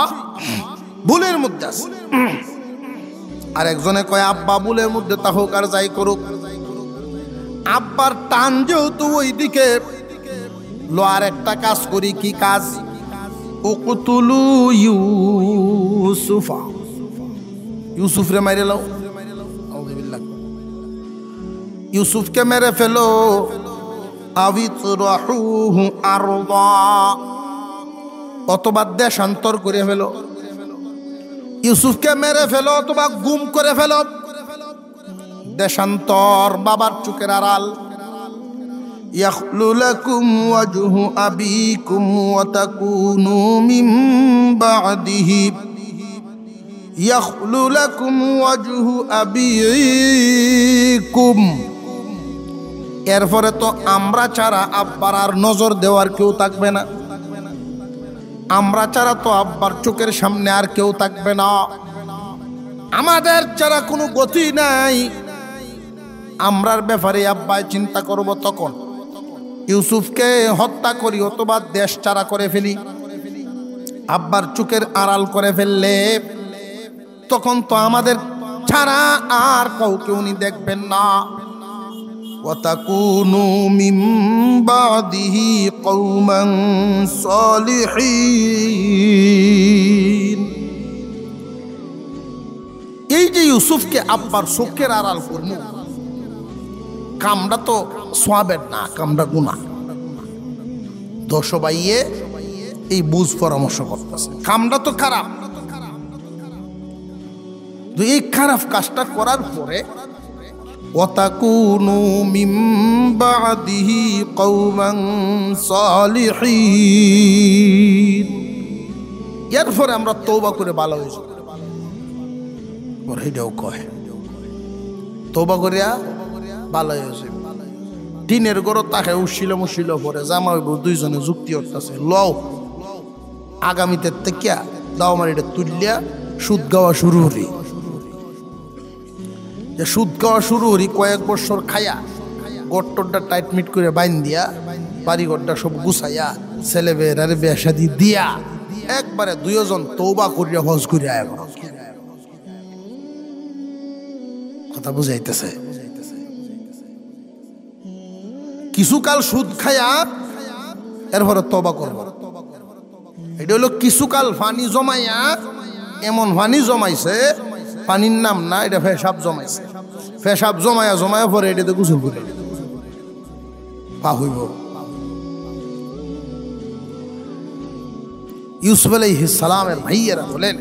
ভুলের মধ্যে আছে। আর একজনে কয় আব্বা ভুলের মধ্যে তা হোক আর যাই করুক, আব্বার টান যেহেতু ওই দিকে, লো আর একটা কাজ করি। কি কাজ? উকতুলু ইউসুফা, ইউসুফরে মেরে লাও। আউযুবিল্লাহ, ইউসুফকে মেরে ফেলো। আবিতরাহুহু আরদা, অথবা দেশান্তর করে ফেলো। ইউসুফকে মেরে ফেলো অথবা গুম করে ফেলো। দেশান্তর, বাবার চোখের আড়াল। ইয়াখলু লাকুম ওয়াজহু আবিকুম ওয়া তাকুনু মিন বা'দিহি, ইয়াখলু লাকুম ওয়াজহু আবিকুম। এরপরে তো আমরা ছাড়া আব্বার আর নজর দেওয়ার কেউ থাকবে না, আমরা ছাড়া তো আব্বার চোখের সামনে আর কেউ থাকবে না, আমাদের ছাড়া কোনো গতি নাই। আমরার ব্যাপারে আব্বাই চিন্তা করব। তখন ইউসুফকে হত্যা করি অথবা দেশ ছাড়া করে ফেলি, আব্বার চোখের আড়াল করে ফেললে তখন তো আমাদের ছাড়া আর কাউকে উনি দেখবেন না। ওয়াতাকুনু মিন বাদিহি কওমান সালিহিন। এই যে ইউসুফকে আব্বার চোখের আড়াল করবো, কামটা তো সোয়াবের না, কামটা গুনাহ। 10 ভাইয়ে এই বুঝ পরামর্শ করতেছে, কামটা তো খারাপ। এই খারাপ কাজটা করার পরে ওয়াতাকুনু মিন বাদিহি কওমান সালিহিন, এরপরে আমরা তওবা করে ভালো হয়ে যাব। ওর হেডেও কয় তওবা করিয়া ভালো হয়ে যাব। টিনের ঘর তাকে উশিল মুশিল পরে জামা হইব, 2 জনে যুক্তি করতেছে, লও আগামীতে থেকে দাও মারিটা তুললিয়া সুদ গাওয়া শুরু হলি, যে সুদ গাওয়া শুরু হলি কয়েক বছর খায়া গট্টরটা টাইট মিট করে বাইন দিয়া বাড়িঘরটা সব গুছাইয়া ছেলে মেয়ের বিয়া শাদি দিয়া একবারে দুইজন তওবা করিয়া হজ করিয়া আয় করো। কথা বুঝাইতেছে? কিছুকাল সুদ খায়া এরপরে তওবা করব। এটা হলো কিছুকাল পানি জমাইয়া, এমন পানি জমাইছে পানির নাম না, এটা পেশাব জমাইছে। পেশাব জমায়া জমায়া পরে এটাতে গোসল করে পা হইব। ইউসুফ আলাইহিস সালামের ভাইয়েরা বলেন,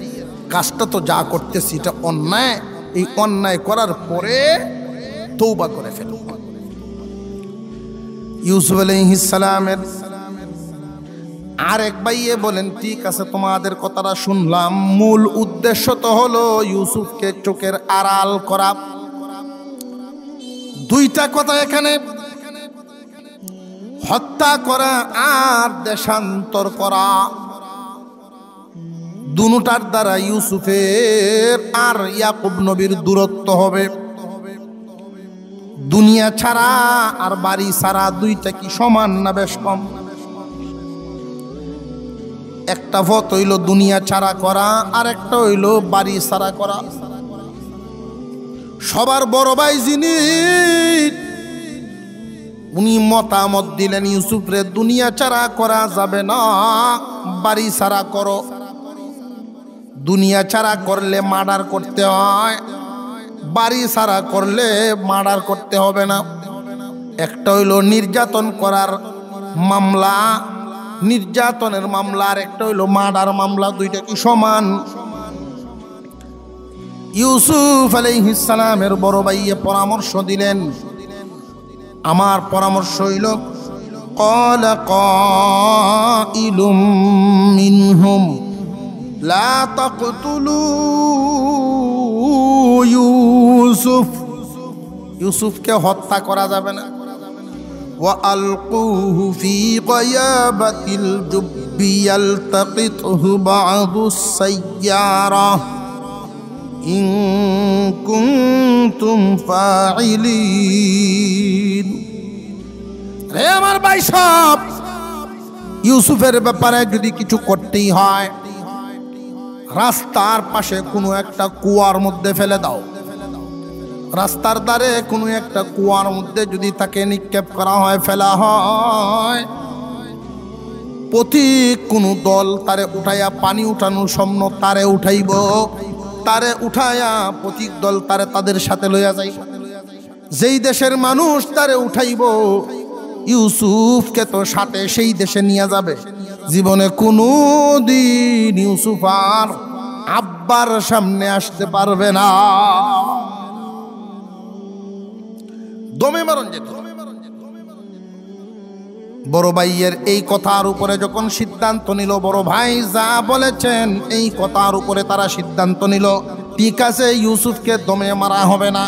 কাজটা তো যা করতেছি এটা অন্যায়, এই অন্যায় করার পরে তওবা করে ফেলো। ইউসুফ আলাইহিস সালামের আরেক ভাইয়ে বলেন, ঠিক আছে তোমাদের কথাটা শুনলাম, মূল উদ্দেশ্য তো হলো ইউসুফকে চোখের আড়াল করা। দুইটা কথা এখানে, হত্যা করা আর দেশান্তর করা। দুটার দ্বারা ইউসুফের আর ইয়াকুব নবীর দূরত্ব হবে। দুনিয়া ছাড়া আর বাড়ি ছাড়া দুইটা কি সমান না বেশ কম? একটা পথ হইল দুনিয়া ছাড়া করা, আর একটা হইল বাড়ি ছাড়া করা। সবার বড় ভাই যিনি, উনি মতামত দিলেন ইউসুফরে দুনিয়া ছাড়া করা যাবে না, বাড়ি ছাড়া করো। দুনিয়া ছাড়া করলে মার্ডার করতে হয়, বাড়ি ছাড়া করলে মার্ডার করতে হবে না। একটা হইল নির্যাতন করার মামলা, নির্যাতনের মামলা, আর একটা হইল মার্ডার মামলা। দুইটা কি সমান? ইউসুফ আলাইহিস সালামের বড় ভাইয়ে পরামর্শ দিলেন, আমার পরামর্শ হইল, ক্বালা কাইলুম মিনহুম লা তাকতুলু ইউসুফ, ইউসুফকে হত্যা করা যাবে না। ওয়া আলকুহু ফি গায়াবাতিল জুব্বি ইয়ালতাকিতুহু বা'দুস সাইয়ারা ইন কুনতুম ফাইলিন। রে আমার ভাই সব, ইউসুফের ব্যাপারে যদি কিছু করতেই হয়, রাস্তার পাশে কোনো একটা কুয়ার মধ্যে ফেলে দাও। রাস্তার ধারে কোনো একটা কুয়ার মধ্যে যদি তাকে নিক্ষেপ করা হয়, ফেলা হয়, প্রতীক কোনো দল তারে উঠাইয়া, পানি উঠানোর স্বপ্ন তারে উঠাইব, তারে উঠাইয়া প্রতীক দল তারে তাদের সাথে লইয়া যাইব। যেই দেশের মানুষ তারে উঠাইব, ইউসুফকে তো সাথে সেই দেশে নিয়ে যাবে। জীবনে কোনো দিন ইউসুফ আর আব্বার সামনে আসতে পারবে না। দমে মারণ যেত। বড় ভাইয়ের এই কথার উপরে যখন সিদ্ধান্ত নিল, বড় ভাই যা বলেছেন এই কথার উপরে তারা সিদ্ধান্ত নিল, ঠিক আছে ইউসুফকে দমে মারা হবে না,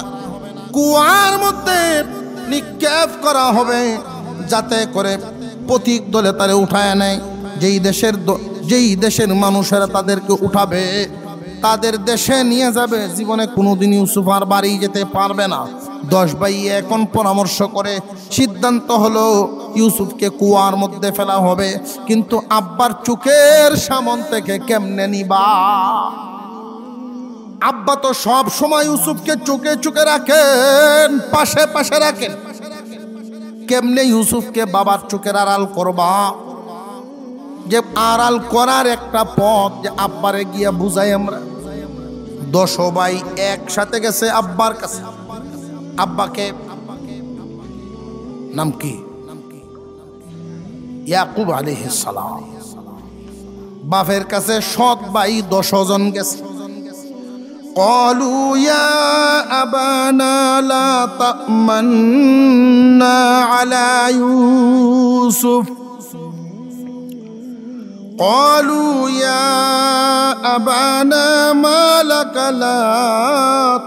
কুয়ার মধ্যে নিক্ষেপ করা হবে, যাতে করে প্রতীক দলে তারে উঠায় নেয়। যেই দেশের মানুষেরা তাদেরকে উঠাবে, তাদের দেশে নিয়ে যাবে। জীবনে কোনোদিন ইউসুফ আর বাড়ি যেতে পারবে না। 10 ভাই এখন পরামর্শ করে সিদ্ধান্ত হলো ইউসুফকে কুয়ার মধ্যে ফেলা হবে, কিন্তু আব্বার চোখের সামন থেকে কেমনে নিবা? আব্বা তো সব সময় ইউসুফকে চোখে চোখে রাখেন, পাশে পাশে রাখেন। কেমনে ইউসুফকে বাবার চোখের আড়াল করবা? যে আড়াল করার একটা পথ, যে আব্বারে গিয়া বুঝাই আমরা। 10 ভাই একসাথে গেছে আব্বার কাছে। আব্বাকে নাম কি? ইয়াকুব আলাইহিস সালাম। বাপের কাছে সৎ ভাই 10 জন গেছে। قالوا يا أبانا لا تأمنا على يوسف قالوا يا أبانا ما لك لا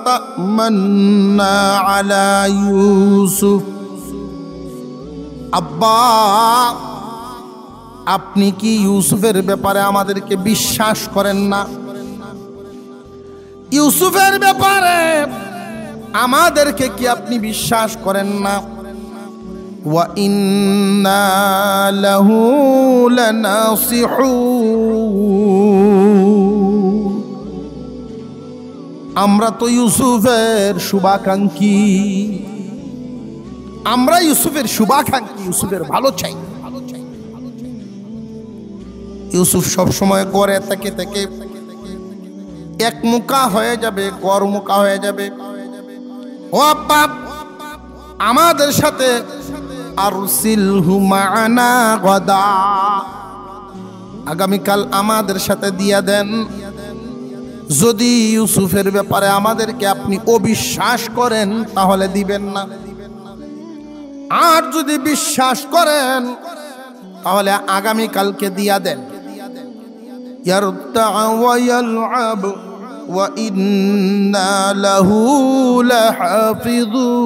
تأمنا على يوسف আব্বা আপনি কি ইউসুফের ব্যাপারে আমাদেরকে বিশ্বাস করেন না? ইউসুফের ব্যাপারে আমাদেরকে কি আপনি বিশ্বাস করেন না? ওয়া ইন্না লাহু লানাসিহুন, আমরা তো ইউসুফের শুভাকাঙ্ক্ষী, আমরা ইউসুফের শুভাকাঙ্ক্ষী, ইউসুফের ভালো চাই। ইউসুফ সব সময় করে থেকে থেকে এক মুখা হয়ে যাবে, গড়মুখা হয়ে যাবে। ও আব্বা, আমাদের সাথে আরসিলহু মা'ানা গাদা, আগামীকাল আমাদের সাথে দিয়া দেন। যদি ইউসুফের ব্যাপারে আমাদেরকে আপনি অবিশ্বাস করেন তাহলে দিবেন না, আর যদি বিশ্বাস করেন তাহলে আগামীকালকে দিয়া দেন। ইয়ারতা ওয়া ইয়ালআব ওয়া ইন্না লাহু লাহাফিজুন,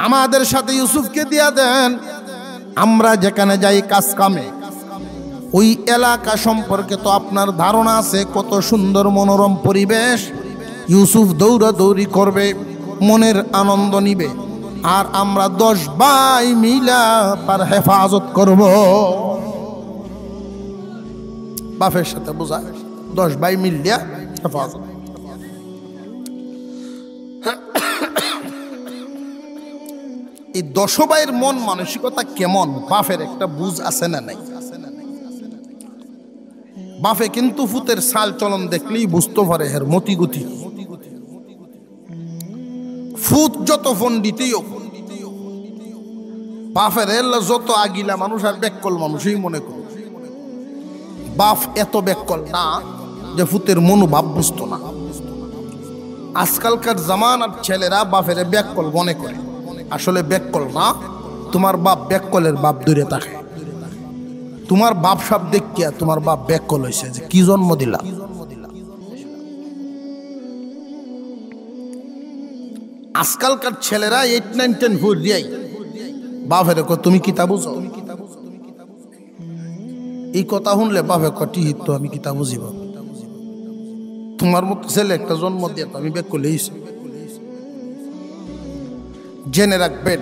আমাদের সাথে ইউসুফকে দিয়া দেন। আমরা যেখানে যাই কাজ কামে, ওই এলাকা সম্পর্কে তো আপনার ধারণা আছে, কত সুন্দর মনোরম পরিবেশ। ইউসুফ দৌড়াদৌড়ি করবে, মনের আনন্দ নিবে, আর আমরা 10 ভাই মিলা তার হেফাজত করব। বাপের সাথে বোঝা, 10 ভাই মিলিয়া হেফাজত। এই 10 ভাইয়ের মন মানসিকতা কেমন, বাপের একটা বুঝ আছে না নাই? বাপে কিন্তু ফুতের চাল চলন দেখলেই বুঝতে পারে এর মতিগতি। ফুত যত পণ্ডিতই হোক, বাপের যত আগিলা মানুষ আর বেককল মানুষই মনে করে, বাপ এত বেককল না যে ফুতের মনোভাব বুঝতো না। আজকালকার জামানার ছেলেরা বাপের বেককল মনে করে, আসলে বেককল না। তোমার বাপ বেককলের বাপ দূরে থাকে। তোমার বাপ সব দেখিয়া তোমার বাপ বেককল হয়েছে, যে কি জন্ম দিলা। আজকালকার ছেলেরা 8, 9, 10 ভোর দিয়াই বাপের কো তুমি কিতা বুঝো। এই কথা শুনলে বাপে কটি তো আমি কিতা বুঝিব, তোমার মতো ছেলে একটা জন্ম দিয়ে তো আমি বেককল হয়েছি। জেনে রাখবেন,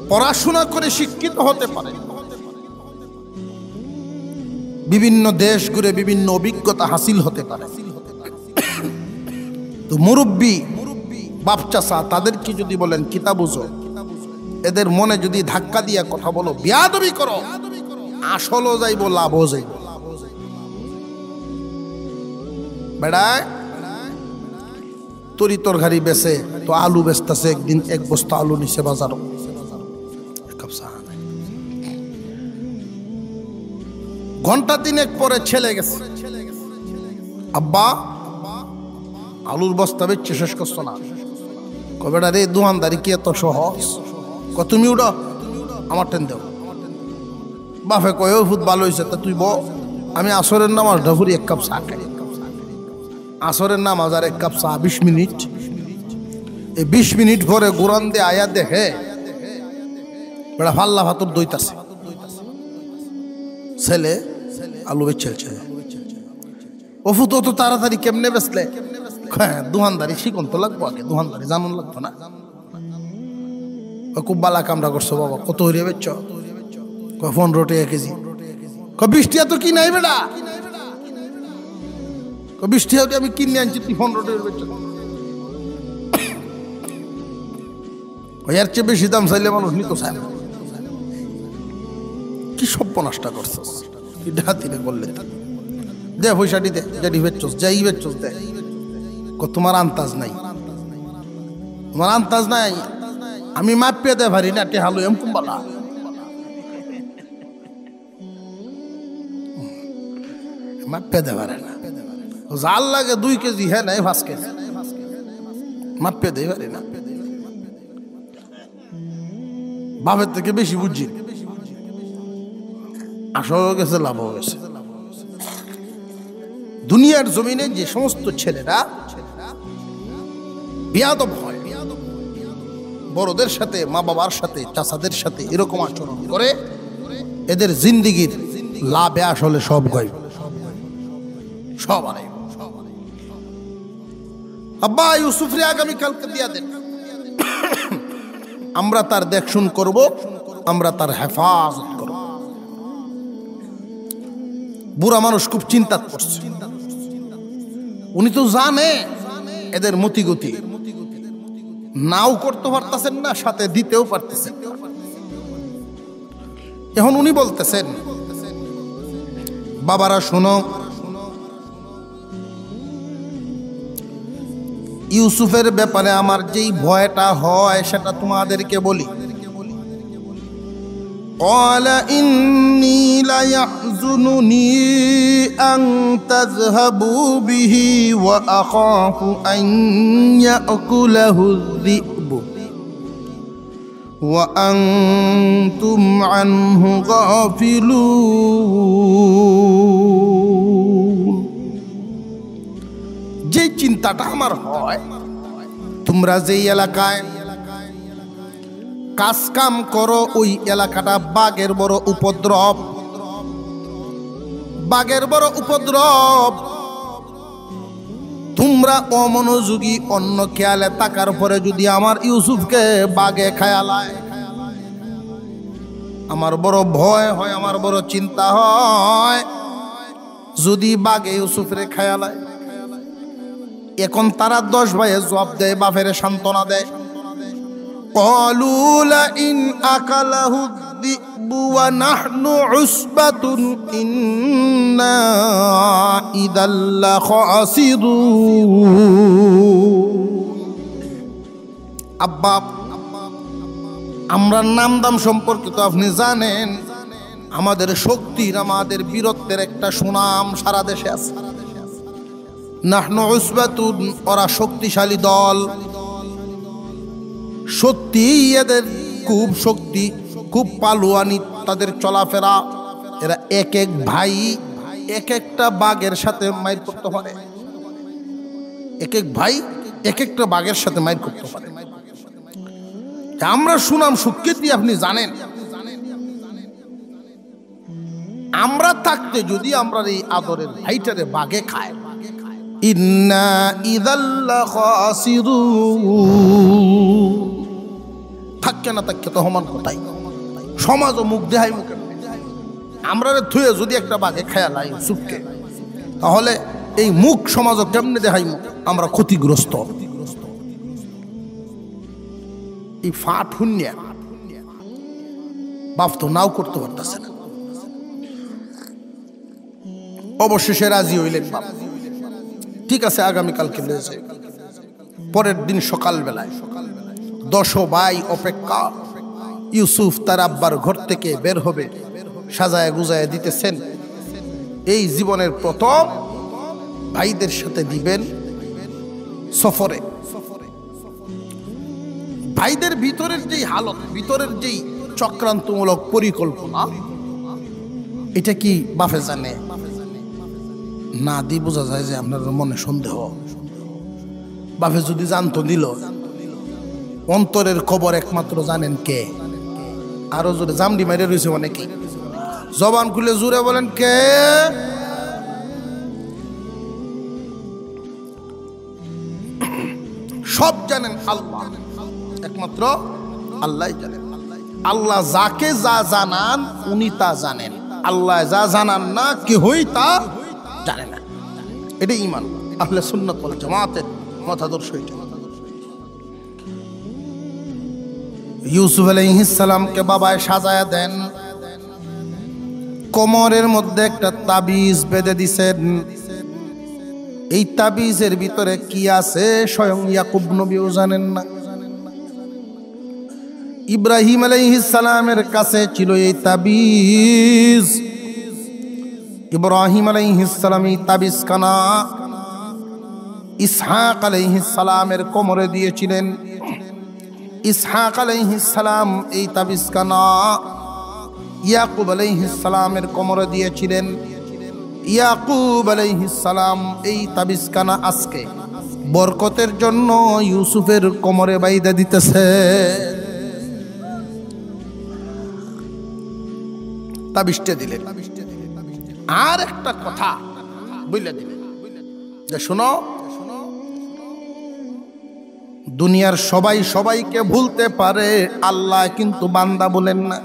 পড়াশোনা করে শিক্ষিত হতে পারে, বিভিন্ন দেশ ঘুরে বিভিন্ন অভিজ্ঞতা হাসিল হতে পারে, তো মুরব্বী বাপ চাচা তাদেরকে যদি বলেন কিতা বুঝো, এদের মনে যদি ধাক্কা দিয়া কথা বলো, বিয়াদবি করো, আসলও যাইব লাভও যাইব। বেড়ায় তরি তরকারি বেচে, তো আলু বেচতেছে, একদিন 1 বস্তা আলু নিচে বাজারও, ঘন্টা 3 পরে ছেলে গেছে, আব্বা আলুর বস্তা বেচে শেষ করছো না? কবেটা রে দোকানদারি কি এত সহজ? তুমি উঠো, আমার টেন দেও। বাপে কয়ে ফুট ভালো হয়েছে, তা তুই আমি আসরের নামাজ ঢাফুরি 1 কাপ চা খাই। আসরের নামাজ আর 1 কাপ চা 20 মিনিট। এই 20 মিনিট পরে গোরান দিয়ে আয়া দেখে বেড়া ফাল্লা ভাতর দইতাছে, ছেলে আলু বেচছে। ও ফুট তো তাড়াতাড়ি কেমনে বেচলে? হ্যাঁ, দোকানদারি শিখুন তো লাগবো, আগে দোকানদারি জানুন লাগতো না? খুব বালা কামরা করছো বাবা, কত হরিয়া বেচছ? 15 টাকা কেজি। 20 টাকা তো কি নাই বেটা? 20 টাকা আমি কিনে আনছি, তুই 15 টাকা বেচছ। এর চেয়ে বেশি দাম চাইলে মানুষ নিত চায় না। কি সর্বনাশটা করছস, ডাহাতিরে বললে দে পয়সাটি দে, যেটি বেচছস, যাই বেচছস দে। তোমার আন্তাজ নাই, তোমার আন্তাজ নাই। আমি মাপিয়ে দে পারি না, টেহালো এম কুম্বালা। মাপিয়ে দে পারে না, জাল লাগে 2 কেজি, হ্যাঁ নাই 5 কেজি, মাপিয়ে দে পারি না। বাপের থেকে বেশি বুঝছি, আসও গেছে লাভও গেছে। দুনিয়ার জমিনে যে সমস্ত ছেলেরা বিয়াদব হয়, বড়দের সাথে, মা বাবার সাথে, চাচাদের সাথে এরকম আচরণ করে, এদের জিন্দিগির লাভে আসলে সব গায়ব, সব আড়াই। আব্বা ইউসুফরে আগামীকালকে দিয়া দেন, আমরা তার দেখশুন করব, আমরা তার হেফাজত করব। বুড়া মানুষ খুব চিন্তা করছে, উনি তো জানে এদের মতিগতি, নাও করতে পারতেছেন না, সাথে দিতেও পারতেছেন না। এখন উনি বলতেছেন, বাবারা শোনো, ইউসুফের ব্যাপারে আমার যেই ভয়টা হয় সেটা তোমাদেরকে বলি। قال إني ليحزنني أن تذهبوا به وأخاف أن يأكله الذئب وأنتم عنه غافلون। যে চিন্তাটা আমার হয়, তোমরা যেই এলাকায় কাজ কাম করো ওই এলাকাটা বাঘের বড় উপদ্রব, বাঘের বড় উপদ্রব। তোমরা অমনোযোগী অন্য খেয়ালে তাকার পরে যদি আমার ইউসুফকে বাঘে খায়ালায়, আমার বড় ভয় হয়, আমার বড় চিন্তা হয় যদি বাঘে ইউসুফরে খায়ালায়। এখন তারা 10 ভাইয়ে জবাব দেয়, বাপের সান্ত্বনা দেয়। قالوا لئن أكله الذئب ونحن عصبة إنا إذا لخاسرون। আব্বা, আমরা নাম দাম সম্পর্কে তো আপনি জানেন, আমাদের শক্তির, আমাদের বীরত্বের একটা সুনাম সারা দেশে আছে। নাহনু উসবাতুন, ওরা শক্তিশালী দল, সত্যি এদের খুব শক্তি, খুব পালুয়ানি তাদের চলাফেরা। এরা এক এক ভাই এক একটা বাঘের সাথে মাইর করতে পারে, এক এক ভাই এক একটা বাঘের সাথে মাইর করতে পারে। আমরা সুনাম সুখ্যাতি আপনি জানেন, আমরা থাকতে যদি আমরা এই আদরের ভাইটারে বাঘে খায়, ইন্না ইযাল্লা খাসিরুন। থাককে না থাককে তো সমান কথাই, সমাজও মুখ দেহাই মুখে। আমরা থুয়ে যদি একটা বাঘে খেয়ালাই ইউসুফকে, তাহলে এই মুখ সমাজও কেমনে দেহাই মুখ, আমরা ক্ষতিগ্রস্ত। এই ফাট হুন্যা বাপ তো নাও করতে পারতেছে না। অবশেষে রাজি হইলেন বাপ, ঠিক আছে আগামীকালকে রয়েছে। পরের দিন সকালবেলায় 10 ভাই অপেক্ষা, ইউসুফ তার আব্বার ঘর থেকে বের হবে, সাজায় গুজায় দিতেছেন। এই জীবনের প্রথম ভাইদের সাথে দিবেন সফরে। ভাইদের ভিতরের যেই হালত, ভিতরের যেই চক্রান্তমূলক পরিকল্পনা, এটা কি বাপে জানে না? দিয়ে বোঝা যায় যে আপনার মনে সন্দেহ। বাপে যদি জানতো দিল। অন্তরের খবর একমাত্র জানেন কে? আরো জোরে জামডি মাইরে রয়েছে অনেকে, জবান খুলে জোরে বলেন কে? সব জানেন আল্লাহ, একমাত্র আল্লাহ জানেন। আল্লাহ যাকে যা জানান উনি তা জানেন, আল্লাহ যা জানান না কেহই তা জানে না। এটা ঈমান, আহলে সুন্নাত ওয়াল জামাতের মতাদর্শ। এটা ইউসুফ আলাইহিস সালামকে বাবায় সাজায়া দেন, কোমরের মধ্যে একটা তাবিজ বেঁধে দিছেন। এই তাবিজের ভিতরে কি আছে স্বয়ং ইয়াকুব নবীও জানেন না। ইব্রাহিম আলাইহিস সালামের কাছে ছিল এই তাবিজ। ইব্রাহিম আলাইহিস সালাম এই তাবিজ খানা ইসহাক আলাইহিস সালামের কোমরে দিয়েছিলেন। ইসহাক আলাইহিস সালাম এই তাবিজ খানা ইয়াকুব আলাইহিস সালামের কোমরে দিয়েছিলেন। ইয়াকুব আলাইহিস সালাম এই তাবিজ খানা আজকে বরকতের জন্য ইউসুফের কোমরে বাইদা দিতেছে। তাবিজটা দিলেন। আর একটা কথা বলে দিলেন যে শোনো, দুনিয়ার সবাই সবাইকে ভুলতে পারে, আল্লাহ কিন্তু বান্দা বলেন না।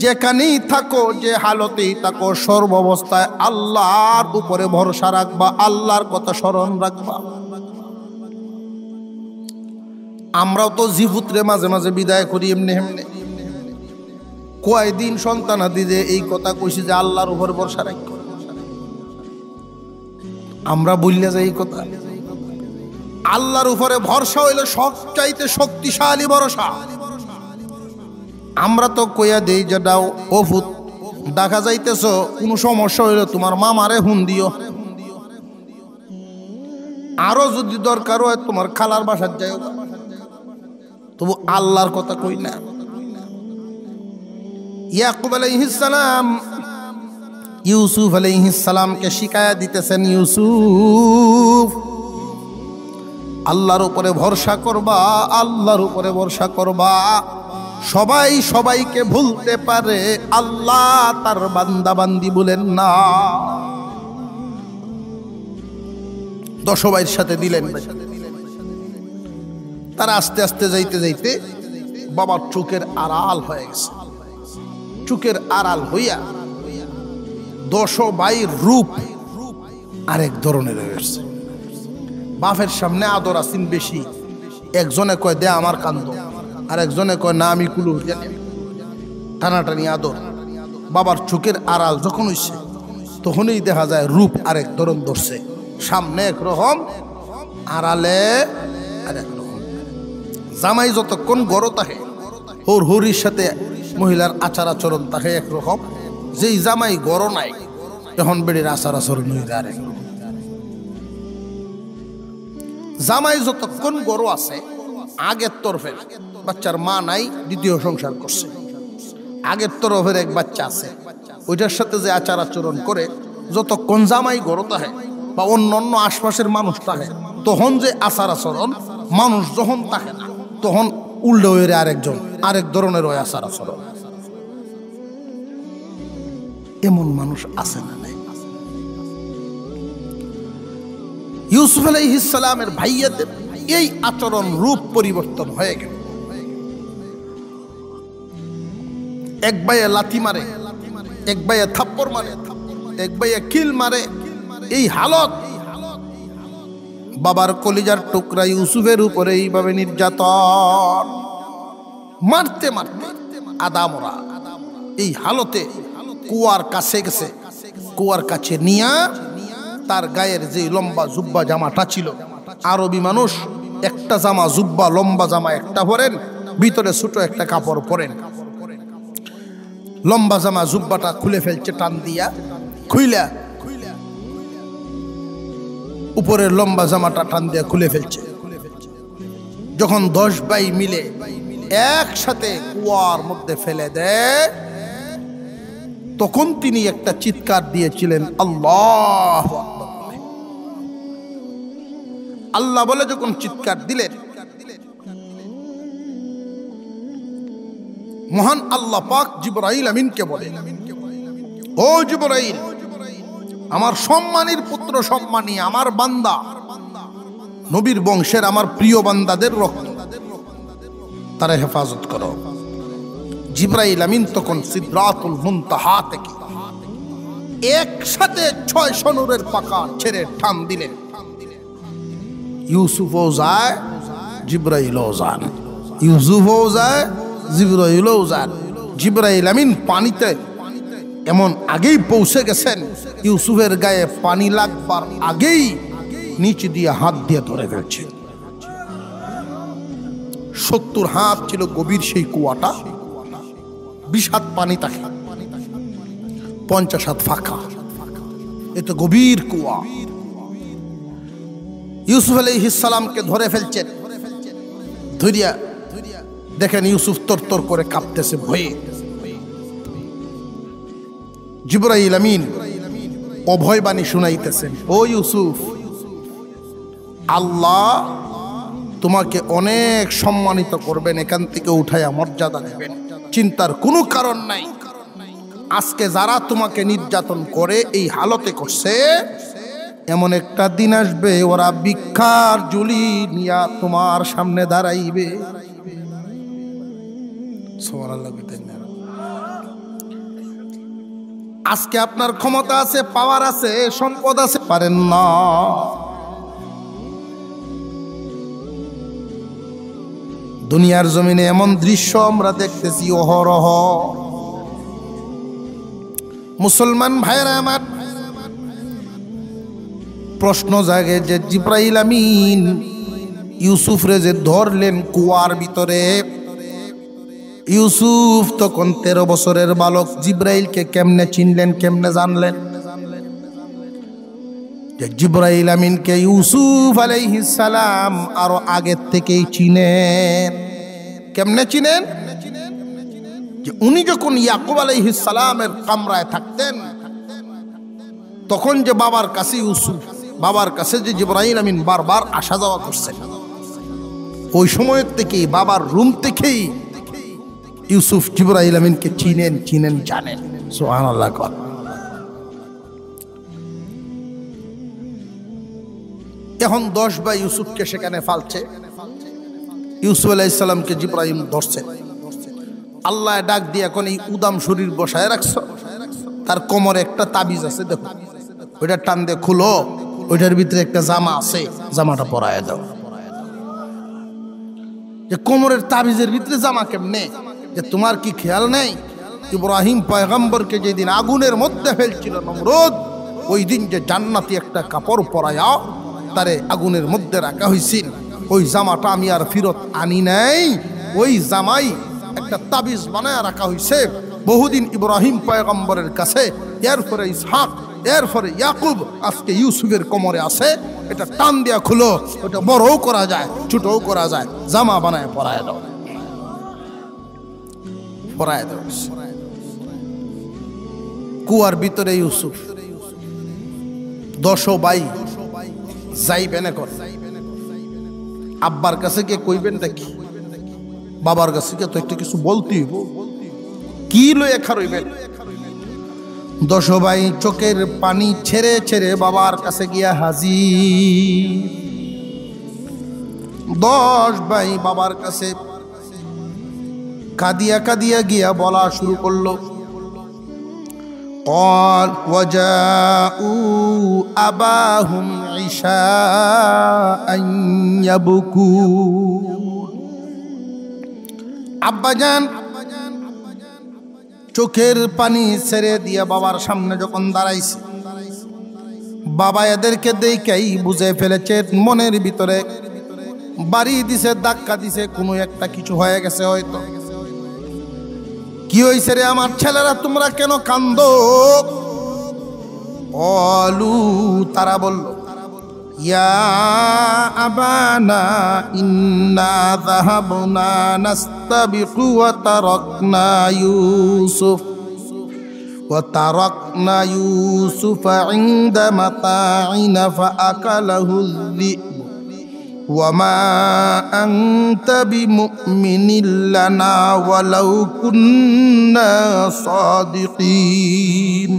যেখানেই থাকো, যে হালতেই থাকো, সর্বাবস্থায় আল্লাহর উপরে ভরসা রাখবা, আল্লাহর কথা স্মরণ রাখবা। আমরাও তো জিপুত্রে মাঝে মাঝে বিদায় করি এমনি এমনি। কয়দিন সন্তানাদি যে এই কথা কইছি যে আল্লাহর উপরে ভরসা রাখো, আমরা বললে যাই এই কথা। আল্লাহর উপরে ভরসা হইলে সবচাইতে শক্তিশালী ভরসা। আমরা তো কইয়া দেই যে দাও ওফুত দেখা যাইতেছ, কোনো সমস্যা হইলে তোমার মামারে হুন দিও, আরো যদি দরকার হয় তোমার খালার বাসার যাই, তবু আল্লাহর কথা কই না। ইয়াকুব আলাইহিস সালাম ইউসুফ আলাইহিস সালামকে শিখায়া দিতেছেন, ইউসুফ আল্লাহর উপরে ভরসা করবা, আল্লাহর উপরে ভরসা করবা। সবাই সবাইকে ভুলতে পারে, আল্লাহ তার বান্দা বান্দি বলেন না। 10 ভাইয়ের সাথে দিলেন। তারা আস্তে আস্তে যাইতে যাইতে বাবার চোখের আড়াল হয়ে গেছে। চোখের আড়াল হইয়া 10 ভাইয়ের রূপ আরেক ধরনের হয়েছে। বাপের সামনে আদর আসিন বেশি, একজনে কয় দে আমার কান্দ, আর একজনে কয় না আমি কুলু, টানাটানি আদর। বাবার চোখের আড়াল যখন হইছে তখনই দেখা যায় রূপ আরেক ধরন ধরছে। সামনে একরকম, আড়ালে আরেক রকম। জামাই যতক্ষণ গড় থাকে, হোর হরির সাথে মহিলার আচার আচরণ থাকে একরকম। যেই জামাই গড় নাই, তখন বেড়ির আচার আচরণ হইলে আরেক রকম। জামাই যতক্ষণ গড় আছে, আগের তরফের বাচ্চার মা নাই, দ্বিতীয় সংসার করছে, আগের তরফের এক বাচ্চা আছে, ওইটার সাথে যে আচার আচরণ করে, যতক্ষণ জামাই গড় থাকে বা অন্য অন্য আশপাশের মানুষ থাকে, তখন যে আচার আচরণ, মানুষ যখন থাকে না তখন উল্টো হয়ে আরেকজন আরেক ধরনের ওই আচার আচরণ। এমন মানুষ আছে না? ইউসুফ আলাইহিস সালামের ভাইয়াদের এই আচরণ রূপ পরিবর্তন হয়ে গেল। এক ভাইয়া লাথি মারে, এক ভাইয়া থাপ্পড় মারে, এক ভাইয়া কিল মারে। এই হালত, বাবার কলিজার টুকরা ইউসুফের উপরে এইভাবে নির্যাতন, মারতে মারতে আদামরা এই হালতে কুয়ার কাছে গেছে। কুয়ার কাছে নিয়া তার গায়ের যে লম্বা জুব্বা জামাটা ছিল, আরবি মানুষ একটা জামা জুব্বা লম্বা জামা একটা পরেন, ভিতরে ছোট একটা কাপড় পরেন। লম্বা জামা জুব্বাটা খুলে ফেলছে টান দিয়া, খুইলা উপরের লম্বা জামাটা টান দিয়া খুলে ফেলছে। যখন 10 ভাই মিলে একসাথে কুয়ার মধ্যে ফেলে দেয়, তখন তিনি একটা চিৎকার দিয়েছিলেন, আল্লাহু আকবার। আল্লাহ বলে যখন চিৎকার দিলেন, মহান আল্লাহ পাক জিবরাইল আমিনকে বলে, ও জিবরাইল, আমার সম্মানীর পুত্র, সম্মানী আমার বান্দা, নবীর বংশের আমার প্রিয় বান্দাদের রক্ত, তারা হেফাজত করো। জিবরাইল আমিন তখন সিদরাতুল মুনতাহা থেকে একসাথে 6 সনুরের পাকা ছেড়ে টান দিলেন। ইউসুফও যায়, জিবরাইলও যান, ইউসুফও যায়, জিবরাইলও যান। জিবরাইল আমিন পানিতে এমন আগেই পৌঁছে গেছেন, ইউসুফের গায়ে পানি লাগবার আগেই নিচে দিয়ে হাত দিয়ে ধরে ফেলছে। 70 হাত ছিল গভীর সেই কুয়াটা, 20 হাত পানি থাকে, 50 হাত ফাঁকা। এত গভীর কুয়া। ইউসুফ আলাইহিস সালামকে ধরে ফেলছেন। ধরিয়া দেখেন ইউসুফ তরতর করে কাঁপতেছে ভয়ে। জিবরাইল আমিন অভয় বাণী শুনাইতেছেন, ও ইউসুফ, আল্লাহ তোমাকে অনেক সম্মানিত করবেন, এখান থেকে উঠাইয়া মর্যাদা দেবেন, চিন্তার কোনো কারণ নাই। আজকে যারা তোমাকে নির্যাতন করে এই হালতে করছে, এমন একটা দিন আসবে ওরা ভিক্ষার ঝুলি নিয়া তোমার সামনে দাঁড়াইবে। আজকে আপনার ক্ষমতা আছে, পাওয়ার আছে, সম্পদ আছে, পারেন না। দুনিয়ার জমিনে এমন দৃশ্য আমরা দেখতেছি অহরহ। মুসলমান ভাইরা আমার, প্রশ্ন জাগে যে জিবরাইল আমিন ইউসুফরে যে ধরলেন কুয়ার ভিতরে, ইউসুফ তখন 13 বছরের বালক, জিবরাইলকে কেমনে চিনলেন, কেমনে জানলেন? যে জিবরাইল আমিনকে ইউসুফ আলাইহিস সালাম আরো আগের থেকেই চিনেন। কেমনে চিনেন? যে উনি যখন ইয়াকুব আলাইহিস সালামের কামরায় থাকতেন, তখন যে বাবার কাছে ইউসুফ, বাবার কাছে যে জিবরাইল আমিন বারবার আসা যাওয়া করছেন, ওই সময় থেকেই বাবার রুম থেকেই ইউসুফ জিবরাইল আমিনকে চিনেন জানেন। সুবহানাল্লাহ। এখন 10 ভাই ইউসুফকে সেখানে ফালছে। ইউসুফ আলাইহিস সালামকে জিবরাইল ধরছেন। আল্লাহ ডাক দিয়ে এখন এই উদাম শরীর বসায় রাখছো, তার কোমরে একটা তাবিজ আছে, দেখো ওইটা টান দিয়ে খুলো, ওইটার ভিতরে একটা জামা আছে, জামাটা পরায় দাও। যে কোমরের তাবিজের ভিতরে জামা কেমনে? যে তোমার কি খেয়াল নেই ইব্রাহিম পয়গম্বরকে যেদিন আগুনের মধ্যে ফেলছিল নমরুদ, ওই দিন যে জান্নাতি একটা কাপড় পরায়া তারে আগুনের মধ্যে রাখা হয়েছিল, ওই জামাটা আমি আর ফিরত আনি নাই, ওই জামাই একটা তাবিজ বানায় রাখা হয়েছে বহুদিন ইব্রাহিম পয়গম্বরের কাছে, এরপরে ইসহাক, এরপরে ইয়াকুব, আজকে ইউসুফের কোমরে আছে। এটা টান দিয়া খুলো, ওটা বড়ও করা যায়, ছোটও করা যায়, জামা বানায় পরায় দাও, পরায় দাও। কুয়ার ভিতরে ইউসুফ 10 ভাই যাইবেন। এখন আব্বার কাছে গিয়ে কইবেন নাকি? বাবার কাছে গিয়ে তো একটু কিছু বলতেই হইব, কি লয়ে খারইবেন? 10 ভাই চোখের পানি ছেড়ে ছেড়ে বাবার কাছে গিয়া হাজির। 10 ভাই বাবার কাছে কাঁদিয়া কাঁদিয়া গিয়া বলা শুরু করলো, قال وجاءوا أباهم عشاء يبكون। আব্বাজান চোখের পানি ছেড়ে দিয়ে বাবার সামনে যখন দাঁড়াইছে, বাবা এদেরকে দেখেই বুঝে ফেলেছে মনের ভিতরে বাড়ি দিছে, ধাক্কা দিছে, কোনো একটা কিছু হয়ে গেছে হয়তো। কি হইছে রে আমার ছেলেরা, তোমরা কেন কান্দো? অলু, তারা বলল, ইয়া আবানা ইন্না যাহাবনা নাস্তাবিকু ওয়া তারাকনা ইউসুফা ইনদা মাতাইনা ফাআকালাহুল যি'ব ওয়া মা আনতা বিমুমিনিন লানা ওয়ালাউ কুন্না সাদিকিন।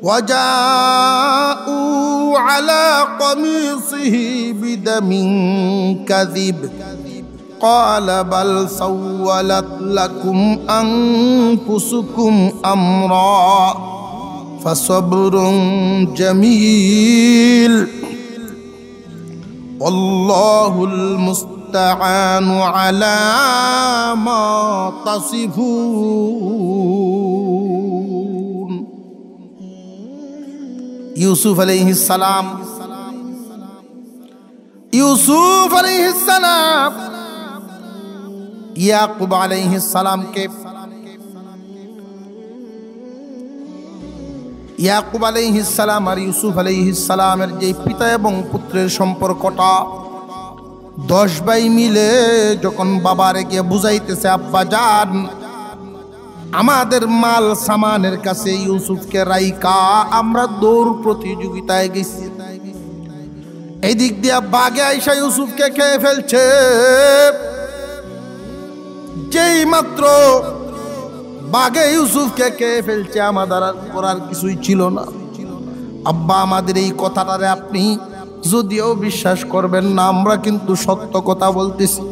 وجاءوا على قميصه بدم كذب قال بل سولت لكم أنفسكم أمرا فصبر جميل والله المستعان على ما تصفون। ইউসুফ আলাইহিস সালাম ইয়াকুব আলাইহিস সালামকে, ইয়াকুব আলাইহিস সালাম আর ইউসুফ আলাইহিস সালামের যে পিতা এবং পুত্রের সম্পর্কটা 10 ভাই মিলে যখন বাবারে গিয়ে বুঝাইতেছে, আব্বা জান আমাদের মাল সামানের কাছে ইউসুফকে রাইকা আমরা দৌড় প্রতিযোগিতায় গেছি, এই দিক দিয়া বাঘে আইসা ইউসুফকে খেয়ে ফেলছে। যেই মাত্র বাঘে ইউসুফকে খেয়ে ফেলছে, আমাদের আর করার কিছুই ছিল না। আব্বা, আমাদের এই কথাটারে আপনি যদিও বিশ্বাস করবেন না, আমরা কিন্তু সত্য কথা বলতেছি।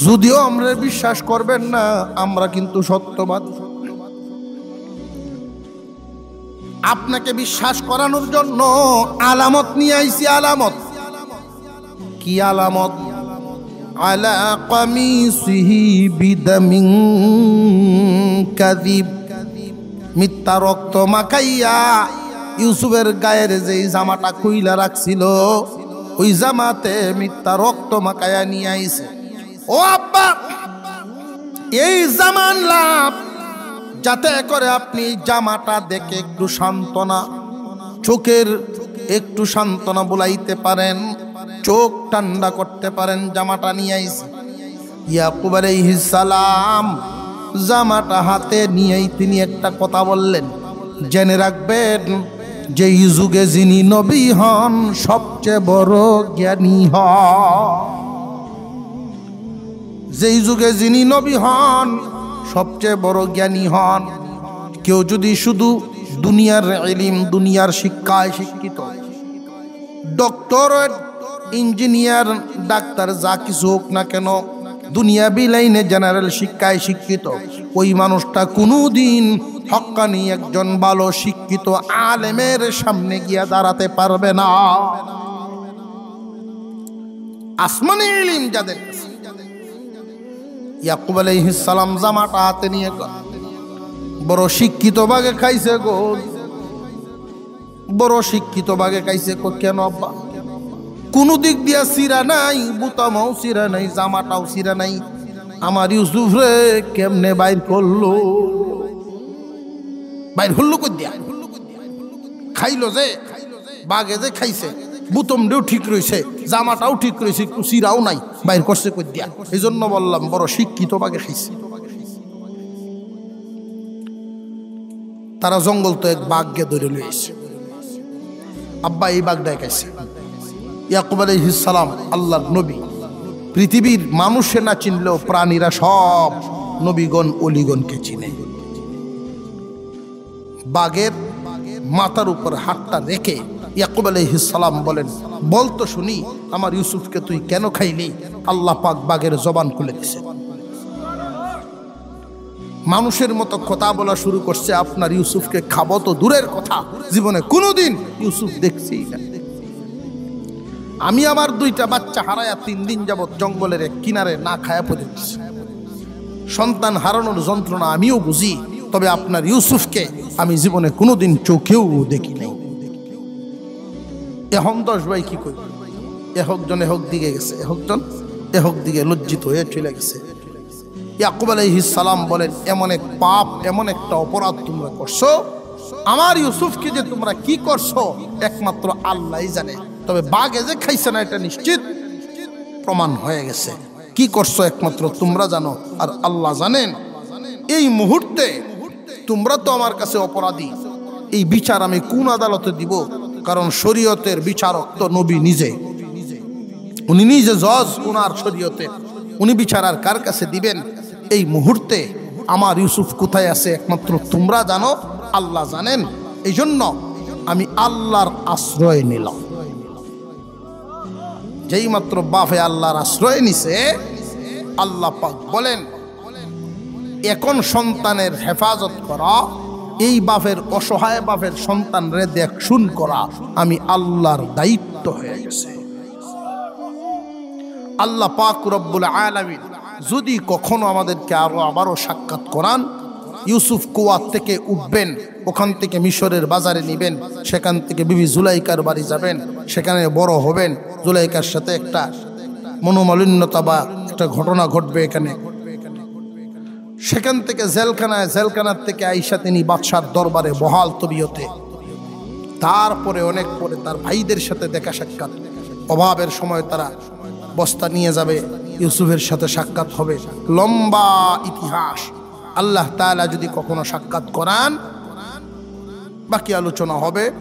যদিও আমরা বিশ্বাস করবেন না, আমরা কিন্তু সত্যবাদ। আপনাকে বিশ্বাস করানোর জন্য আলামত নিয়ে আইছি। আলামত কি? আলামত আলা কামিসিহি বিদামিন কাযিব। মিথ্যা রক্ত মাখাইয়া ইউসুফের গায়ের যে জামাটা খুইলা রাখছিল, ওই জামাতে মিথ্যা রক্ত মাখাইয়া নিয়ে আইছে। ও আব্বা, এই জামান লাভ যাতে করে আপনি জামাটা দেখে একটু সান্ত্বনা, চোখের একটু সান্ত্বনা বুলাইতে পারেন, চোখ ঠান্ডা করতে পারেন, জামাটা নিয়ে আইছে। ইয়াকুব আলাইহিস সালাম জামাটা হাতে নিয়েই তিনি একটা কথা বললেন, জেনে রাখবেন যে এই যুগে যিনি নবী হন সবচেয়ে বড় জ্ঞানী হন। যেই যুগে যিনি নবী হন সবচেয়ে বড় জ্ঞানী হন। কেউ যদি শুধু দুনিয়ার ইলম, দুনিয়ার শিক্ষায় শিক্ষিত, ডক্টরেট, ইঞ্জিনিয়ার, ডাক্তার, যা কিছু হোক না কেন, দুনিয়াবি লাইনে জেনারেল শিক্ষায় শিক্ষিত, ওই মানুষটা কোনোদিন হক্কানি একজন ভালো শিক্ষিত আলেমের সামনে গিয়া দাঁড়াতে পারবে না। আসমানি ইলম যাদের কাছে। ইয়াকুব আলাইহিস সালাম জামাটা হাতে নিয়ে বড় শিক্ষিত ভাগে খাইছে গো, বড় শিক্ষিত ভাগে খাইছে। কেন আব্বা? কোনো দিক দিয়া সিরা নাই, বুতামাও সিরা নাই, জামাটাও সিরা নাই। আমার ইউসুফ রে কেমনে বাইর করলো? বাইর হল্লো কই দিয়া? খাইলো যে বাগে যে খাইছে, বুতমটাও ঠিক রয়েছে, জামাটাও ঠিক রয়েছে, একটু সিরাও নাই, বাইর করছে কই দিয়া? এই জন্য বললাম বড় শিক্ষিত বাগে খাইছে। তারা জঙ্গল তো এক বাঘকে ধরে লইছে। আব্বা, এই বাঘটাই খাইছে। ইয়াকুব আলাইহিস সালাম আল্লাহর নবী, পৃথিবীর মানুষে না চিনলেও প্রাণীরা সব নবীগণ ওলিগণকে চিনে। বাঘের মাথার উপর হাতটা রেখে ইয়াকুব আলাইহিস সালাম বলেন, বলতো শুনি আমার ইউসুফকে তুই কেন খাইলি? আল্লাহ পাক বাঘের জবান খুলে দিছে। মানুষের মতো কথা বলা শুরু করছে। আপনার ইউসুফকে খাবো তো দূরের কথা, জীবনে কোনোদিন ইউসুফ দেখছি না। আমি আমার দুইটা বাচ্চা হারায়া 3 দিন যাবৎ জঙ্গলের এক কিনারে না খায়া পড়ে গেছি। সন্তান হারানোর যন্ত্রণা আমিও বুঝি, তবে আপনার ইউসুফকে আমি জীবনে কোনোদিন চোখেও দেখি নাই। এখন 10 ভাই কি করি, একজন এহক দিকে গেছে, এহক দিকে লজ্জিত হয়ে চলে গেছে। ইয়াকুব আলাইহিস সালাম বলেন, এমন এক পাপ, এমন একটা অপরাধ তোমরা করছো, আমার ইউসুফকে যে তোমরা কি করছো একমাত্র আল্লাহই জানে। তবে বাঘে যে খাইছে না এটা নিশ্চিত প্রমাণ হয়ে গেছে। কি করছো একমাত্র তোমরা জানো, আর আল্লাহ জানেন। এই মুহূর্তে তোমরা তো আমার কাছে অপরাধী। এই বিচার আমি কোন আদালতে দিব? কারণ শরীয়তের বিচারক তো নবী নিজে, উনি নিজে জজ উনার শরীয়তের, উনি বিচার আর কার কাছে দিবেন? এই মুহূর্তে আমার ইউসুফ কোথায় আছে একমাত্র তোমরা জানো, আল্লাহ জানেন। এই জন্য আমি আল্লাহর আশ্রয় নিলাম। যেই মাত্র বাপে আল্লাহর আশ্রয় নিছে, আল্লাহ পাক বলেন, এখন সন্তানের হেফাজত করা, এই বাপের অসহায় বাপের সন্তানরে দেখশুন করা আমি আল্লাহর দায়িত্ব হয়ে গেছে। আল্লাহ পাক রব্বুল আলামিন যদি কখনো আমাদেরকে আবারও সাক্ষাৎ করান, ইউসুফ কুয়ার থেকে উঠবেন, ওখান থেকে মিশরের বাজারে নিবেন, সেখান থেকে বিবি জুলাইকার বাড়ি যাবেন, সেখানে বড় হবেন, জুলাইকার সাথে একটা মনোমালিন্যতা বা একটা ঘটনা ঘটবে এখানে। সেখান থেকে জেলখানায়, জেলখানার থেকে আইসা তিনি বাদশার দরবারে বহাল তবিয়তে, তারপরে অনেক পরে তার ভাইদের সাথে দেখা সাক্ষাৎ, অভাবের সময় তারা বস্তা নিয়ে যাবে, ইউসুফের সাথে সাক্ষাৎ হবে, লম্বা ইতিহাস। আল্লাহ তাআলা যদি কখনো সাক্ষাৎ করান, বাকি আলোচনা হবে।